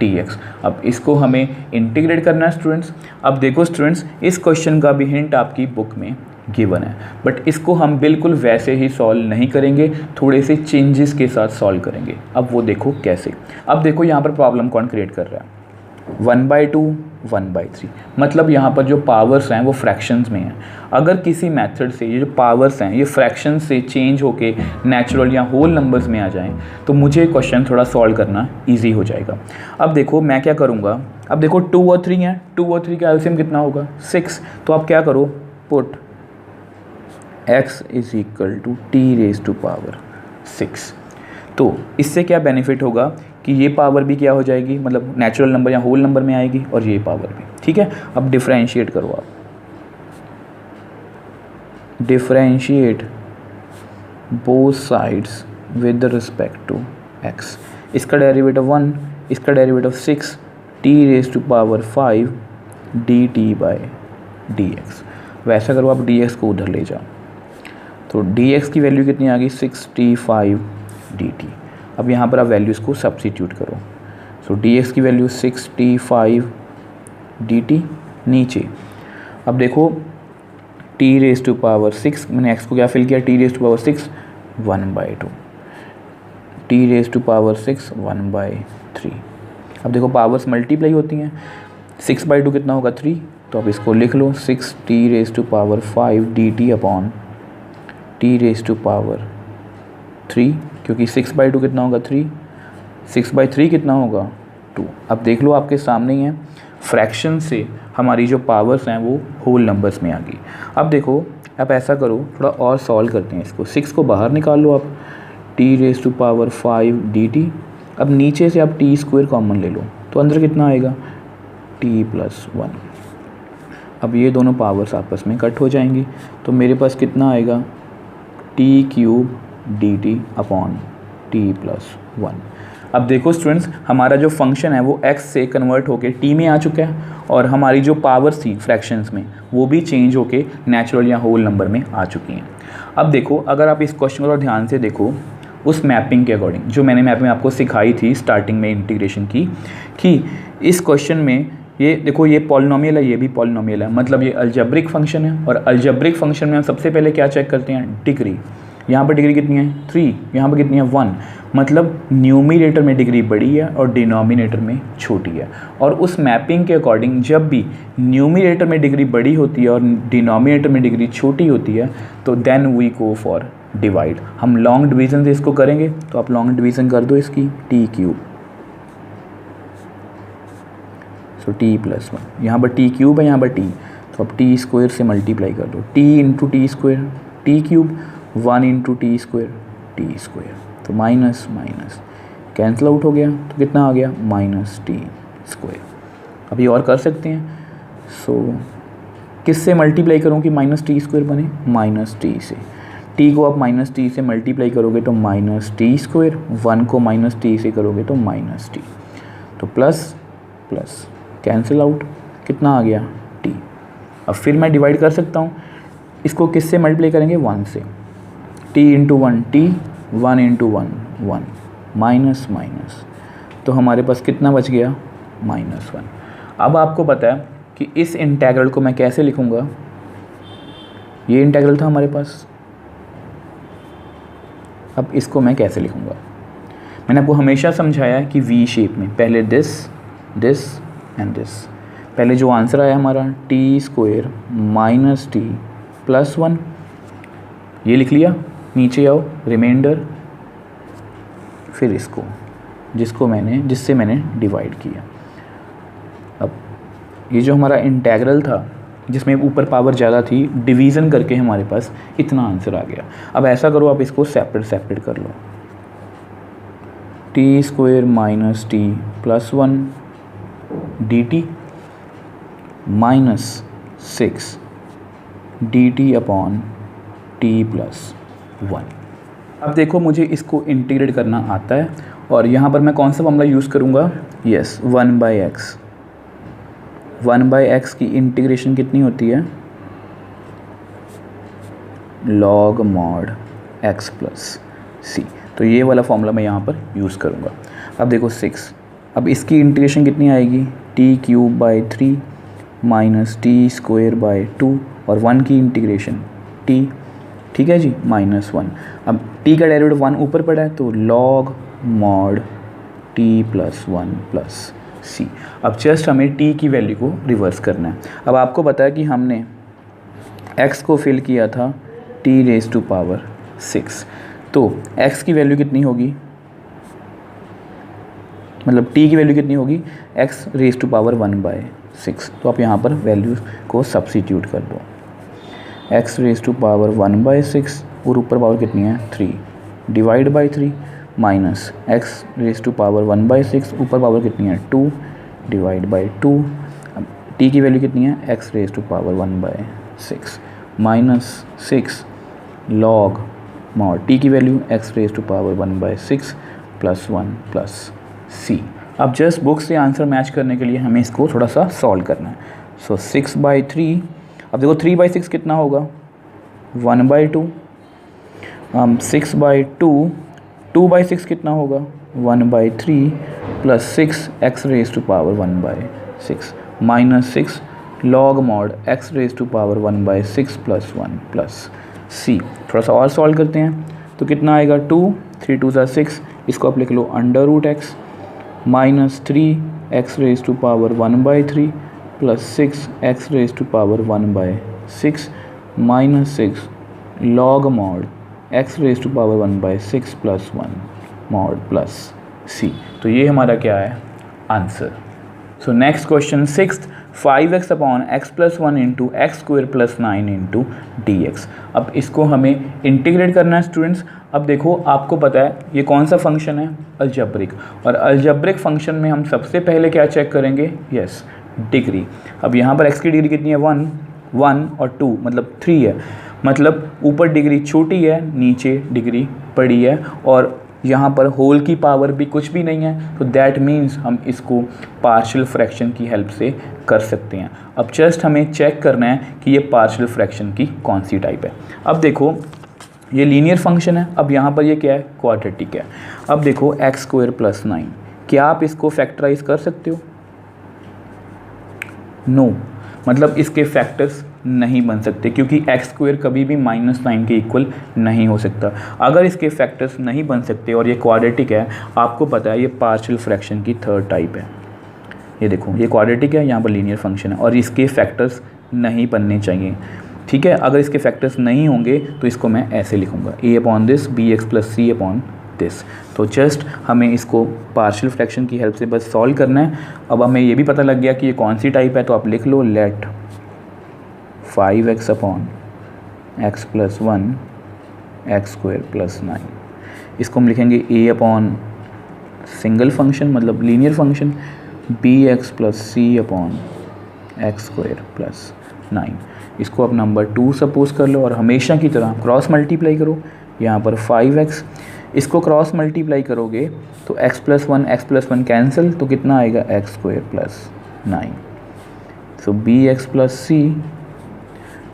dx। अब इसको हमें इंटीग्रेट करना है स्टूडेंट्स। अब देखो स्टूडेंट्स, इस क्वेश्चन का भी हिंट आपकी बुक में गिवन है, बट इसको हम बिल्कुल वैसे ही सॉल्व नहीं करेंगे, थोड़े से चेंजेस के साथ सॉल्व करेंगे। अब वो देखो कैसे। अब देखो यहाँ पर प्रॉब्लम कौन क्रिएट कर रहा है, 1/2 1/3, मतलब यहाँ पर जो पावर्स हैं वो फ्रैक्शंस में हैं। अगर किसी मेथड से ये जो पावर्स हैं ये फ्रैक्शन से चेंज होके नेचुरल या होल नंबर्स में आ जाएं तो मुझे क्वेश्चन थोड़ा सॉल्व करना इजी हो जाएगा। अब देखो मैं क्या करूँगा, अब देखो 2 और 3 हैं, 2 और 3 का एलसीएम कितना होगा, 6। तो आप क्या करो, पुट x = t⁻6। तो इससे क्या बेनिफिट होगा कि ये पावर भी क्या हो जाएगी, मतलब नेचुरल नंबर या होल नंबर में आएगी, और ये पावर भी, ठीक है। अब डिफरेंशिएट करो आप, differentiate both sides with respect to x। इसका डेरिवेटिव 1, इसका डेरिवेटिव 6 t⁵ dt/dx। वैसा करो आप, dx को उधर ले जाओ तो dx की वैल्यू कितनी आ गई, 6t5 dt। अब यहाँ पर आप वैल्यूज़ को सब्सिट्यूट करो। सो dx की वैल्यू 6t5 dt नीचे। अब देखो t⁻6, मैंने x को क्या फिल किया, t⁻6 1/2, t⁻6 1/3। अब देखो पावर्स मल्टीप्लाई होती हैं, 6/2 कितना होगा, 3। तो आप इसको लिख लो, 6t⁻5 dt/t⁻3, क्योंकि 6/2 कितना होगा, 3, 6/3 कितना होगा, 2। अब देख लो आपके सामने ही है, फ्रैक्शन से हमारी जो पावर्स हैं वो होल नंबर्स में आ गई। अब देखो आप ऐसा करो, थोड़ा और सॉल्व करते हैं इसको। 6 को बाहर निकाल लो आप, t⁻5 dt। अब नीचे से आप t² कॉमन ले लो तो अंदर कितना आएगा, टी प्लस 1। अब ये दोनों पावर्स आपस में कट हो जाएंगी, तो मेरे पास कितना आएगा, T cube D T upon T plus 1। अब देखो स्टूडेंट्स, हमारा जो फंक्शन है वो x से कन्वर्ट होके t में आ चुका है, और हमारी जो पावर्स थी फ्रैक्शंस में वो भी चेंज होके नेचुरल या होल नंबर में आ चुकी हैं। अब देखो, अगर आप इस क्वेश्चन को ध्यान से देखो, उस मैपिंग के अकॉर्डिंग जो मैंने मैपिंग आपको सिखाई थी स्टार्टिंग में इंटीग्रेशन की, कि इस क्वेश्चन में ये देखो, ये पॉलिनोमियल है, ये भी पॉलिनोमियल है, मतलब ये अलजेब्रिक फंक्शन है। और अलजेब्रिक फंक्शन में हम सबसे पहले क्या चेक करते हैं, डिग्री। यहाँ पर डिग्री कितनी है, 3, यहाँ पर कितनी है, 1, मतलब न्यूमिनेटर में डिग्री बड़ी है और डिनोमिनेटर में छोटी है। और उस मैपिंग के अकॉर्डिंग जब भी न्यूमिनेटर में डिग्री बड़ी होती है और डिनोमिनेटर में डिग्री छोटी होती है, तो then we go for divide. हम लॉन्ग डिवीजन से इसको करेंगे, तो आप लॉन्ग डिवीजन कर दो इसकी, T cube, so T plus 1। यहाँ पर टी क्यूब है, यहाँ पर टी, तो अब टी स्क्वायर से मल्टीप्लाई कर दो, T into T square, T cube, 1 into T square, T square, तो माइनस माइनस कैंसिल आउट हो गया, तो कितना आ गया, माइनस टी स्क्वायर। अभी और कर सकते हैं, सो किससे मल्टीप्लाई करूँ कि माइनस टी स्क्वायर बने, माइनस टी से। टी को आप माइनस टी से मल्टीप्लाई करोगे तो माइनस टी स्क्वायर, 1 को माइनस टी से करोगे तो माइनस टी, तो प्लस प्लस कैंसिल आउट, कितना आ गया, टी। अब फिर मैं डिवाइड कर सकता हूँ, इसको किससे मल्टीप्लाई करेंगे, 1 से, T into 1 T, 1 into 1 1, minus minus, तो हमारे पास कितना बच गया, -1। अब आपको पता है कि इस इंटेग्रल को मैं कैसे लिखूँगा, ये इंटेग्रल था हमारे पास, अब इसको मैं कैसे लिखूँगा। मैंने आपको हमेशा समझाया कि वी शेप में, पहले दिस दिस एंड दिस। पहले जो आंसर आया हमारा T square minus T plus 1, ये लिख लिया, नीचे आओ रिमाइंडर, फिर इसको जिससे मैंने डिवाइड किया। अब ये जो हमारा इंटेग्रल था जिसमें ऊपर पावर ज़्यादा थी, डिवीज़न करके हमारे पास इतना आंसर आ गया। अब ऐसा करो, आप इसको सेपरेट कर लो, T square minus T plus 1 D T minus 6 D T upon T plus 1। अब देखो, मुझे इसको इंटीग्रेट करना आता है, और यहाँ पर मैं कौन सा फॉर्मूला यूज़ करूँगा, यस 1/x। 1/x की इंटीग्रेशन कितनी होती है, log mod x plus c, तो ये वाला फॉर्मूला मैं यहाँ पर यूज़ करूँगा। अब देखो 6, अब इसकी इंटीग्रेशन कितनी आएगी, T cube by 3 minus T square by 2, और 1 की इंटीग्रेशन टी, ठीक है जी, -1। अब t का डेरिवेटिव 1 ऊपर पड़ा है, तो log mod t plus 1 plus c। अब जस्ट हमें t की वैल्यू को रिवर्स करना है। अब आपको पता है कि हमने x को फिल किया था t रेज़ टू पावर 6, तो x की वैल्यू कितनी होगी, मतलब t की वैल्यू कितनी होगी, x रेज़ टू पावर 1/6। तो आप यहाँ पर वैल्यू को सब्सिट्यूट कर दो, x रेज़ टू पावर 1/6 और ऊपर पावर कितनी है 3, divide by 3, minus x raise to power 1/6, ऊपर पावर कितनी है 2, डिवाइड बाई 2। अब t की वैल्यू कितनी है, x raise to power 1/6 minus 6 log mod t की value x raise to power 1/6 plus 1 plus c। अब जस्ट बुक से आंसर मैच करने के लिए हमें इसको थोड़ा सा सॉल्व करना है। सो 6/3, अब देखो 3/6 कितना होगा, 1/2, 6/2, 2/6 कितना होगा, 1/3 plus 6 x raise to power 1/6 minus 6 log mod x raise to power 1/6 plus 1 plus c। थोड़ा सा और सॉल्व करते हैं, तो कितना आएगा 2, 3 2 6, इसको आप लिख लो √x minus 3 x raise to power 1/3 plus 6 x raise to power 1/6 minus 6 log mod x raise to power 1/6 plus 1 mod plus c। तो ये हमारा क्या है, answer. So next question 6th, 5x upon x plus 1 into x square plus 9 into d x. अब इसको हमें इंटीग्रेट करना है स्टूडेंट्स। अब देखो, आपको पता है ये कौन सा फंक्शन है, अलजेब्रिक, और अलजेब्रिक फंक्शन में हम सबसे पहले क्या चेक करेंगे, यस डिग्री। अब यहाँ पर x की डिग्री कितनी है 1, 1 और 2 मतलब 3 है, मतलब ऊपर डिग्री छोटी है नीचे डिग्री बड़ी है, और यहाँ पर होल की पावर भी कुछ भी नहीं है, तो दैट मीन्स हम इसको पार्शियल फ्रैक्शन की हेल्प से कर सकते हैं। अब जस्ट हमें चेक करना है कि ये पार्शियल फ्रैक्शन की कौन सी टाइप है। अब देखो ये लीनियर फंक्शन है, अब यहाँ पर ये क्या है, क्वाड्रेटिक है। अब देखो x² + 9, क्या आप इसको फैक्टराइज कर सकते हो? नो, मतलब इसके फैक्टर्स नहीं बन सकते, क्योंकि x² कभी भी -9 के इक्वल नहीं हो सकता। अगर इसके फैक्टर्स नहीं बन सकते और ये क्वाड्रेटिक है, आपको पता है ये पार्शियल फ्रैक्शन की थर्ड टाइप है। ये देखो ये क्वाड्रेटिक है, यहाँ पर लीनियर फंक्शन है और इसके फैक्टर्स नहीं बनने चाहिए, ठीक है। अगर इसके फैक्टर्स नहीं होंगे तो इसको मैं ऐसे लिखूँगा a/this bx + c/this। तो जस्ट हमें इसको पार्शियल फ्रैक्शन की हेल्प से बस सॉल्व करना है। अब हमें ये भी पता लग गया कि ये कौन सी टाइप है, तो आप लिख लो लेट 5x/x + 1 x² + 9। इसको हम लिखेंगे a/ सिंगल फंक्शन मतलब लीनियर फंक्शन bx + c/x² + 9। इसको आप नंबर 2 सपोज कर लो और हमेशा की तरह क्रॉस मल्टीप्लाई करो। यहाँ पर 5x, इसको क्रॉस मल्टीप्लाई करोगे तो x + 1 कैंसिल, तो कितना आएगा x² + 9। सो bx + c,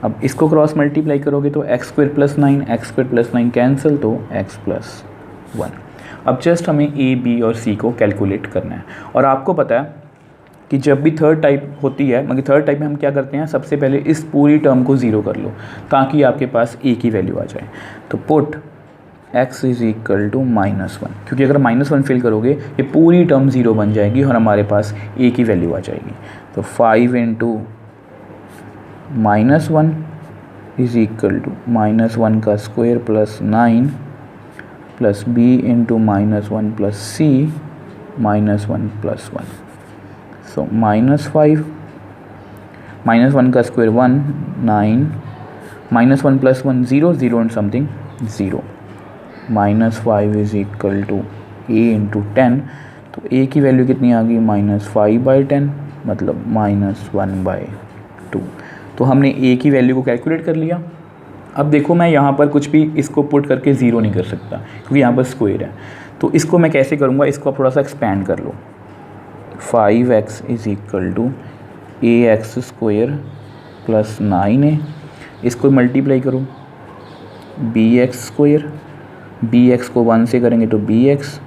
अब इसको क्रॉस मल्टीप्लाई करोगे तो x² + 9, x² + 9 कैंसिल, तो x + 1। अब जस्ट हमें a, b और c को कैलकुलेट करना है। और आपको पता है कि जब भी थर्ड टाइप होती है, मगर थर्ड टाइप में हम क्या करते हैं, सबसे पहले इस पूरी टर्म को 0 कर लो ताकि आपके पास a की वैल्यू आ जाए। तो पुट x = -1, क्योंकि अगर -1 फिल करोगे ये पूरी टर्म 0 बन जाएगी और हमारे पास a की वैल्यू आ जाएगी। तो 5 × -1 = -1² + 9 + b × -1 + c -1 + 1। So -5 -1 का स्क्वायर 1, 9 -1 + 1 0 0 and something 0। -5 = a × 10, तो a की वैल्यू कितनी आ गई -5/10 मतलब -1/2। तो हमने a की वैल्यू को कैलकुलेट कर लिया। अब देखो मैं यहाँ पर कुछ भी इसको पुट करके 0 नहीं कर सकता क्योंकि यहाँ पर स्क्वायर है, तो इसको मैं कैसे करूँगा, इसको आप थोड़ा सा एक्सपेंड कर लो। 5x = ax² + 9a, इसको मल्टीप्लाई करो bx², bx को 1 से करेंगे तो bx,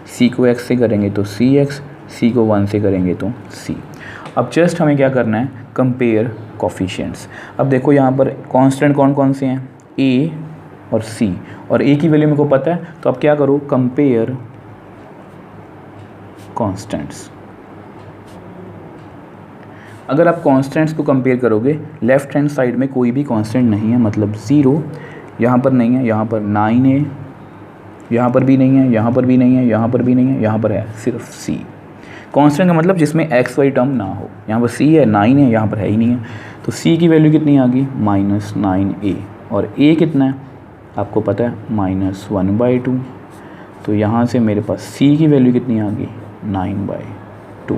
c को x से करेंगे तो cx, c को 1 से करेंगे तो c। अब जस्ट हमें क्या करना है, कंपेयर कोफिशिएंट्स। अब देखो यहाँ पर कांस्टेंट कौन कौन से हैं, a और c, और a की वैल्यू मेरे को पता है, तो अब क्या करो, कंपेयर कांस्टेंट्स। अगर आप कांस्टेंट्स को कंपेयर करोगे, लेफ्ट हैंड साइड में कोई भी कांस्टेंट नहीं है, मतलब 0 यहाँ पर नहीं है, यहाँ पर 9a, यहाँ पर भी नहीं है, यहाँ पर भी नहीं है, यहाँ पर भी नहीं है, यहाँ पर है सिर्फ c। कांस्टेंट का मतलब जिसमें x y टर्म ना हो, यहाँ पर c है, 9 है, यहाँ पर है ही नहीं है, तो c की वैल्यू कितनी आ गई -9a, और a कितना है आपको पता है -1/2, तो यहाँ से मेरे पास c की वैल्यू कितनी आ गई 9/2।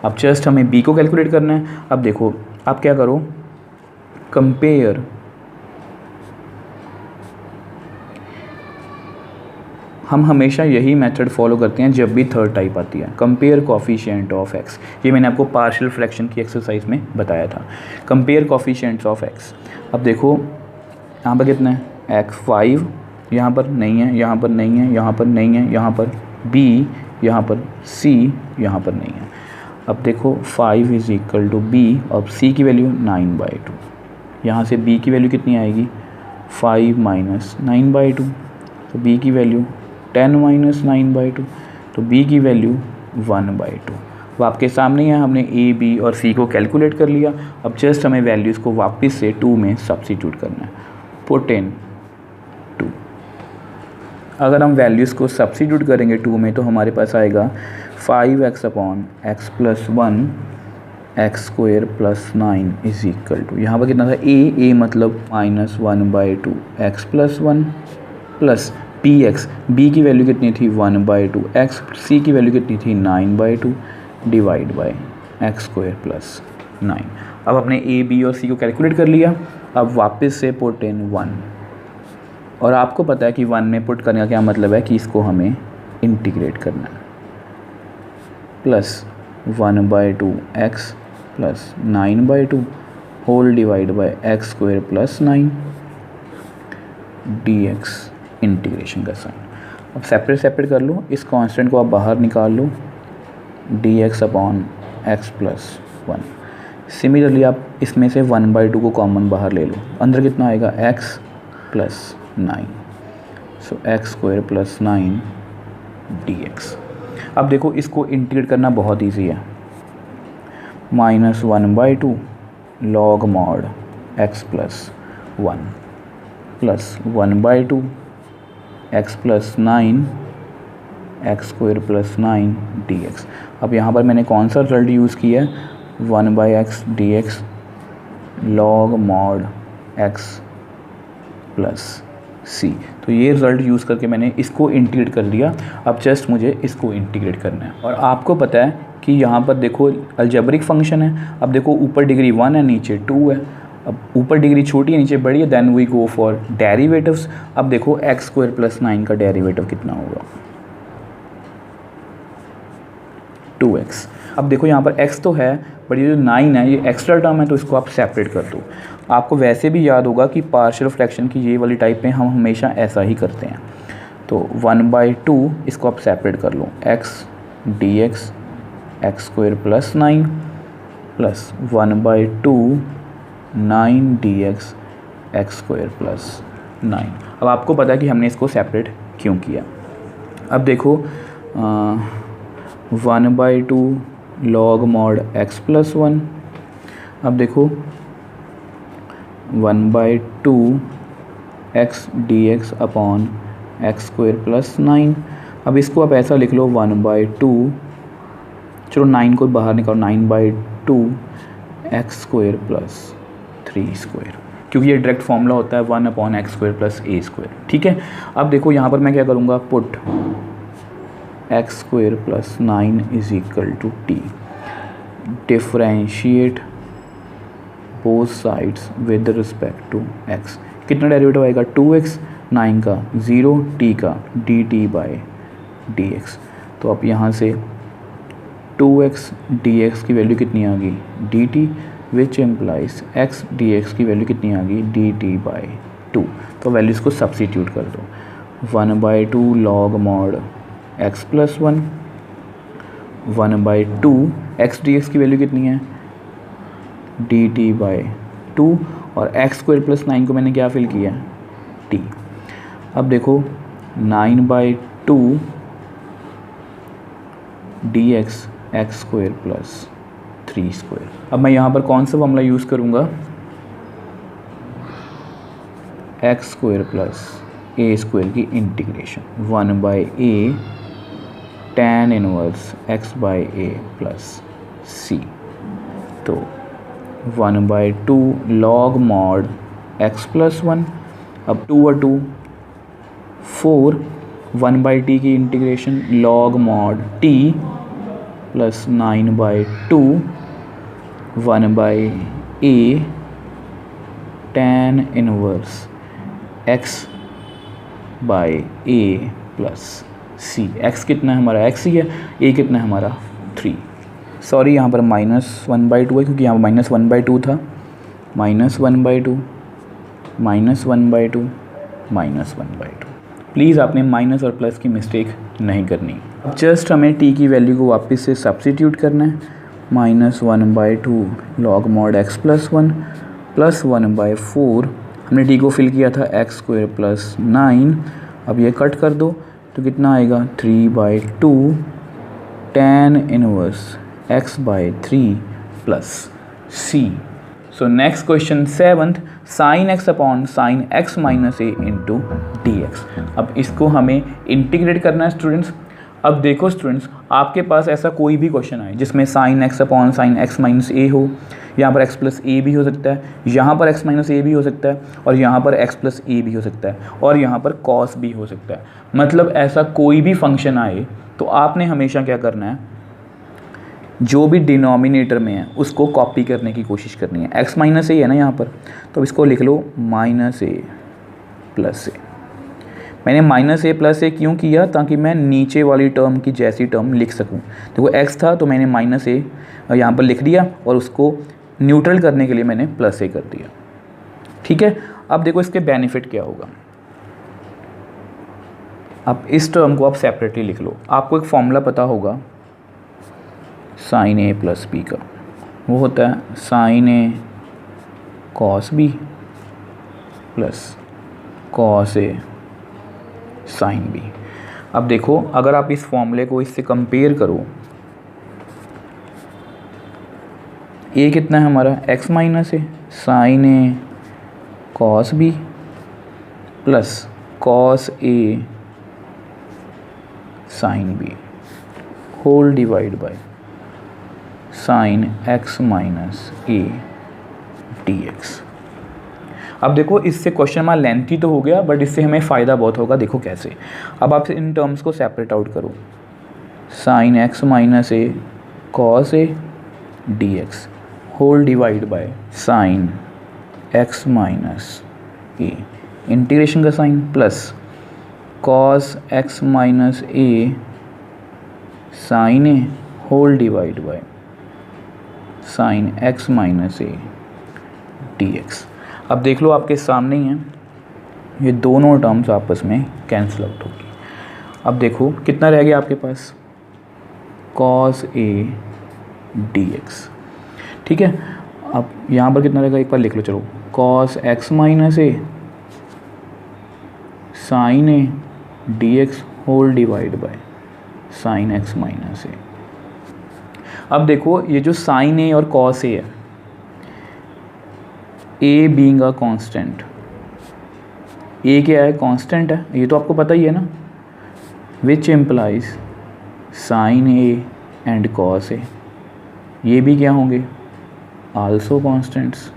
अब जस्ट हमें b को कैलकुलेट करना है। अब देखो आप क्या करो, कंपेयर हम हमेशा यही मेथड फॉलो करते हैं जब भी थर्ड टाइप आती है, कंपेयर कोफिशिएंट ऑफ x। ये मैंने आपको पार्शियल फ्रैक्शन की एक्सरसाइज में बताया था, कंपेयर कोफिशिएंट्स ऑफ x। अब देखो यहाँ पर कितना है, x5 यहाँ पर नहीं है, यहाँ पर नहीं है, यहाँ पर नहीं है, यहाँ पर b, यहाँ पर c, यहाँ पर नहीं है। अब देखो 5 = b और c की वैल्यू 9/2, यहाँ से b की वैल्यू कितनी आएगी 5 - 9/2, तो b की वैल्यू 10 - 9/2, तो b की वैल्यू 1/2। अब आपके सामने है, हमने a, b और c को कैलकुलेट कर लिया। अब जस्ट हमें वैल्यूज़ को वापस से 2 में सब्स्टिट्यूट करना है, पुट इन 2। अगर हम वैल्यूज़ को सब्स्टिट्यूट करेंगे 2 में, तो हमारे पास आएगा 5x/x + 1 x² + 9 = यहाँ पर कितना था a मतलब -1/2 x + 1 प्लस px, b की वैल्यू कितनी थी 1/2 x, c की वैल्यू कितनी थी 9/2 divide by x square plus 9। अब अपने ए बी और सी को कैलकुलेट कर लिया। अब वापस से पुट इन 1, और आपको पता है कि 1 में पुट करने का क्या मतलब है कि इसको हमें इंटीग्रेट करना है। Plus 1/2 x plus 9/2 whole divide by x square plus 9 dx integration का साइन। अब सेपरेट कर लो, इस कांस्टेंट को आप बाहर निकाल लो, dx upon x plus 1। Similarly आप इसमें से 1/2 को कॉमन बाहर ले लो, अंदर कितना आएगा x प्लस 9, सो एक्स स्क्वायर प्लस 9 dx। अब देखो इसको इंटीग्रेट करना बहुत ईजी है। -1/2 log mod x plus 1 plus 1/2 x plus 9 x square plus 9 dx। अब यहाँ पर मैंने कौन सा रिजल्ट यूज़ किया है, 1/x dx log mod x plus c। तो ये रिज़ल्ट यूज़ करके मैंने इसको इंटीग्रेट कर लिया। अब जस्ट मुझे इसको इंटीग्रेट करना है। और आपको पता है कि यहाँ पर देखो अलजेब्रिक फंक्शन है। अब देखो ऊपर डिग्री 1 है, नीचे 2 है। अब ऊपर डिग्री छोटी है, नीचे बड़ी है, then we go for derivatives. अब देखो एक्स स्क्वायर प्लस 9 का डेरिवेटिव कितना होगा, 2x। अब देखो यहाँ पर x तो है, बट ये जो 9 है ये एक्स्ट्रा टर्म है, तो इसको आप सेपरेट कर दो। आपको वैसे भी याद होगा कि पार्शियल फ्रैक्शन की ये वाली टाइप में हम हमेशा ऐसा ही करते हैं। तो 1/2 इसको आप सेपरेट कर लो, x dx x square plus 9 plus 1/2 9 dx x square plus 9। अब आपको पता है कि हमने इसको सेपरेट क्यों किया। अब देखो 1/2 log mod x प्लस 1। अब देखो 1/2 x dx upon x square plus 9। अब इसको आप ऐसा लिख लो 1/2, चलो 9 को बाहर निकालो, 9/2 एक्स स्क्वायर प्लस 3 स्क्वायर, क्योंकि ये डायरेक्ट फॉर्मूला होता है 1/x square plus a square. ठीक है। अब देखो यहाँ पर मैं क्या करूँगा, put x square plus 9 is equal to t, differentiate both sides with respect to x। कितना डेरिवेटिव आएगा, 2x, 9 का 0, t का dt बाय dx। तो अब यहाँ से 2x dx की वैल्यू कितनी आ गई, dt, which implies x dx की वैल्यू कितनी आ गई, dt बाय 2। तो वैल्यूज़ को सब्सिट्यूट कर दो, 1/2 log mod x plus 1, 1/2 x dx की वैल्यू कितनी है, dt बाय 2, और एक्स स्क्वायर प्लस 9 को मैंने क्या फिल किया, t। अब देखो 9/2 dx x square plus 3 square. अब मैं यहाँ पर कौन सा फॉर्मूला यूज़ करूँगा, x square plus a square की integration, 1/a tan inverse x by a plus c। तो 1/2 log mod x प्लस 1, अब 2 और 2 4, 1/t की integration log mod t plus 9/2 1/a tan inverse x by a plus c। x कितना है हमारा, x ही है, a कितना है हमारा 3। सॉरी यहाँ पर -1/2 है, क्योंकि यहाँ पर -1/2 था, -1/2 -1/2 -1/2। प्लीज़ आपने माइनस और प्लस की मिस्टेक नहीं करनी। जस्ट हमें t की वैल्यू को वापस से सब्सिट्यूट करना है, -1/2 log mod x plus 1 plus 1/4, हमने t को फिल किया था एक्स स्क्वायर प्लस 9। अब ये कट कर दो तो कितना आएगा, 3/2 tan inverse x by 3 plus c। So next question 7th, sin x upon sin x minus a into dx। अब इसको हमें इंटीग्रेट करना है स्टूडेंट्स। अब देखो स्टूडेंट्स, आपके पास ऐसा कोई भी क्वेश्चन आए जिसमें sin x upon sin x minus a हो, यहाँ पर x प्लस a भी हो सकता है, यहाँ पर x माइनस a भी हो सकता है, और यहाँ पर x प्लस a भी हो सकता है, और यहाँ पर cos भी हो सकता है। मतलब ऐसा कोई भी फंक्शन आए तो आपने हमेशा क्या करना है, जो भी डिनोमिनेटर में है उसको कॉपी करने की कोशिश करनी है। x माइनस ए है ना यहाँ पर, तो इसको लिख लो माइनस ए प्लस ए। मैंने माइनस ए प्लस ए क्यों किया, ताकि मैं नीचे वाली टर्म की जैसी टर्म लिख सकूं। देखो x था तो मैंने माइनस ए यहाँ पर लिख दिया और उसको न्यूट्रल करने के लिए मैंने प्लस ए कर दिया। ठीक है, अब देखो इसके बेनिफिट क्या होगा। अब इस टर्म को आप सेपरेटली लिख लो। आपको एक फॉर्मूला पता होगा साइन ए प्लस बी का, वो होता है sign a cos b plus cos a sine B. अब देखो अगर आप इस फॉर्मूले को इससे कंपेयर करो, ए कितना है हमारा x minus A sine a cos b plus cos a sine b whole divide by sine x minus a D x. अब देखो इससे क्वेश्चन हमारा लेंथी तो हो गया, बट इससे हमें फ़ायदा बहुत होगा। देखो कैसे, अब आप इन टर्म्स को सेपरेट आउट करो। Sine x minus a cos a D x whole divide by sine x minus a, integration का sign, plus cos x minus A sine a whole divide by sine x minus a D x. अब देख लो आपके सामने ही हैं, ये दोनों टर्म्स आपस में कैंसिल आउट होगी। अब देखो कितना रह गया आपके पास, कॉस ए डी एक्स। ठीक है, अब यहाँ पर कितना रहेगा एक बार लिख लो, चलो cos x minus A sine A D x whole divide by sine x minus A. अब देखो ये जो साइन ए और कॉस ए है, ए बीइंग अ कांस्टेंट, ए क्या है, कांस्टेंट है, ये तो आपको पता ही है ना, which implies sine A and cos A, ये भी क्या होंगे, आल्सो कांस्टेंट्स।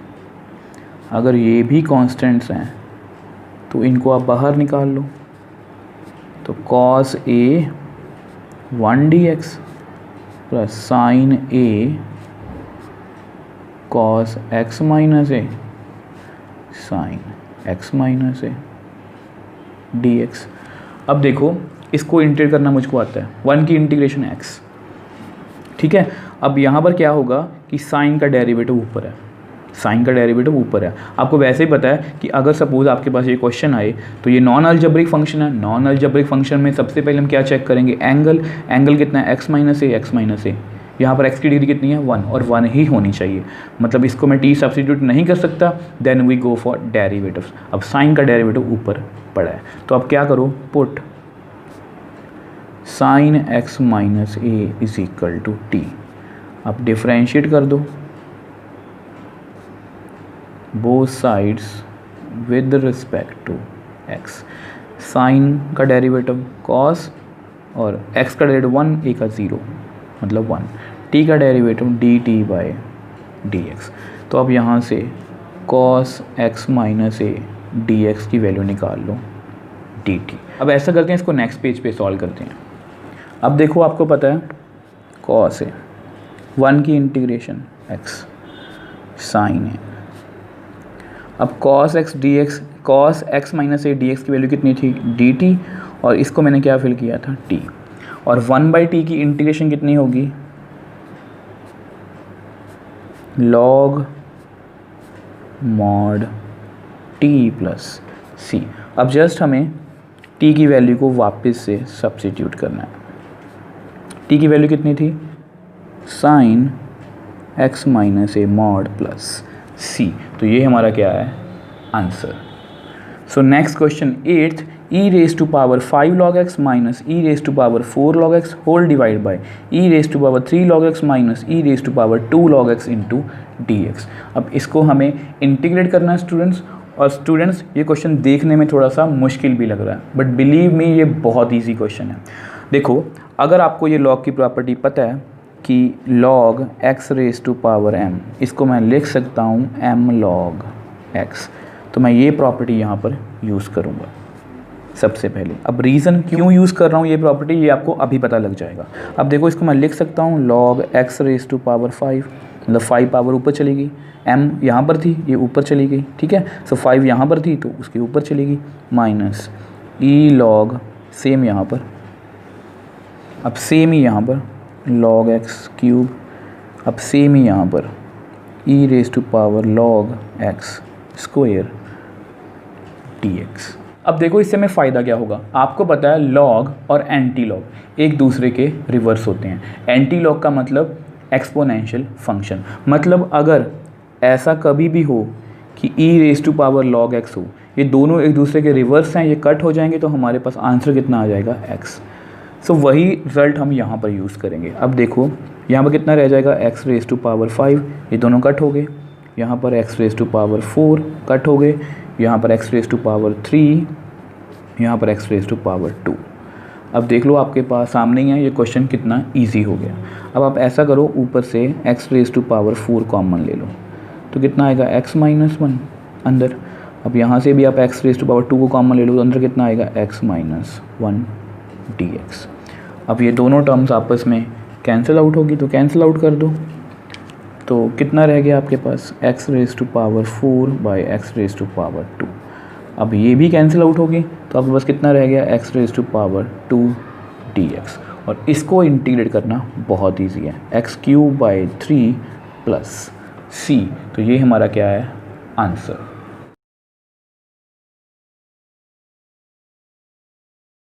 अगर ये भी कांस्टेंट्स हैं तो इनको आप बाहर निकाल लो, तो cos A 1 dx plus sign a cos x minus A sign x minus A dx। अब देखो इसको इंटीग्रेट करना मुझको आता है, 1 की इंटीग्रेशन x। ठीक है, अब यहाँ पर क्या होगा कि साइन का डेरिवेटिव ऊपर है, साइन का डेरिवेटिव ऊपर है। आपको वैसे ही पता है कि अगर सपोज आपके पास ये क्वेश्चन आए तो ये नॉन अलजेब्रिक फंक्शन है। नॉन अलजेब्रिक फंक्शन में सबसे पहले हम क्या चेक करेंगे, एंगल। एंगल कितना है, x माइनस ए, x माइनस ए। यहाँ पर x की डिग्री कितनी है, 1, और 1 ही होनी चाहिए। मतलब इसको मैं t सब्स्टिट्यूट नहीं कर सकता, then we go for derivatives. अब साइन का डेरिवेटिव ऊपर पड़ा है, तो अब क्या करो, put sine x minus a is equal to t. अब डिफ्रेंशिएट कर दो both sides with respect to x। Sine का डेरिवेटिव cos और x का डेरिवेटिव 1, a का 0 मतलब 1, t का डेरिवेटिव dt बाय dx। तो अब यहाँ से cos x minus A dx की वैल्यू निकाल लो dt। अब ऐसा करते हैं, इसको नेक्स्ट पेज पे सॉल्व करते हैं। अब देखो आपको पता है cos ए 1 की इंटीग्रेशन x साइन है। अब cos x dx, cos x minus A dx की वैल्यू कितनी थी, dt, और इसको मैंने क्या फिल किया था, t, और 1/t की इंटीग्रेशन कितनी होगी, log mod t plus c। अब जस्ट हमें t की वैल्यू को वापस से सब्स्टिट्यूट करना है। t की वैल्यू कितनी थी, sine x minus a mod plus c। तो ये हमारा क्या है, answer. So next question 8th, e raise to power 5 log x minus e raise to power 4 log x whole divide by e raise to power 3 log x minus e raise to power 2 log x into dx। अब इसको हमें इंटीग्रेट करना है स्टूडेंट्स। और स्टूडेंट्स ये क्वेश्चन देखने में थोड़ा सा मुश्किल भी लग रहा है, बट बिलीव मी ये बहुत ईजी क्वेश्चन है। देखो अगर आपको ये लॉग की प्रॉपर्टी पता है कि log x raise to power m, इसको मैं लिख सकता हूँ m log x, तो मैं ये प्रॉपर्टी यहाँ पर यूज़ करूँगा। सबसे पहले। अब रीज़न क्यों यूज़ कर रहा हूँ ये प्रॉपर्टी, ये आपको अभी पता लग जाएगा। अब देखो इसको मैं लिख सकता हूँ log x raise to power 5, मतलब 5 पावर ऊपर चली गई, m यहाँ पर थी ये ऊपर चली गई, ठीक है। सो 5 यहाँ पर थी तो उसके ऊपर चली गई, माइनस e log सेम यहाँ पर, अब सेम ही यहाँ पर log x क्यूब, अब सेम ही यहाँ पर e raise to power log x square dx। अब देखो इससे में फ़ायदा क्या होगा, आपको पता है लॉग और एंटी लॉग एक दूसरे के रिवर्स होते हैं। एंटी लॉग का मतलब एक्सपोनेंशियल फंक्शन, मतलब अगर ऐसा कभी भी हो कि e raise to power log x हो, ये दोनों एक दूसरे के रिवर्स हैं, ये कट हो जाएंगे तो हमारे पास आंसर कितना आ जाएगा x। सो वही रिजल्ट हम यहाँ पर यूज़ करेंगे। अब देखो यहाँ पर कितना रह जाएगा x रेज़ टू पावर 5, ये दोनों कट हो गए, यहाँ पर x raise to power 4 cut हो गए, यहाँ पर x रेज़ टू पावर 3, यहाँ पर x रेज़ टू पावर 2। अब देख लो आपके पास सामने ही है, ये क्वेश्चन कितना इजी हो गया। अब आप ऐसा करो, ऊपर से x raise to power 4 common ले लो तो कितना आएगा x माइनस 1 अंदर। अब यहाँ से भी आप x रेज़ टू पावर 2 को कॉमन ले लो तो अंदर कितना आएगा x माइनस 1 dx। अब ये दोनों टर्म्स आपस में कैंसिल आउट होगी तो कैंसिल आउट कर दो, तो कितना रह गया आपके पास x raise to power 4 by x raise to power 2। अब ये भी कैंसिल आउट होगी तो आपके पास कितना रह गया x raise to power 2 dx। और इसको इंटीग्रेट करना बहुत ईजी है, x cube by 3 plus c, तो ये हमारा क्या है आंसर।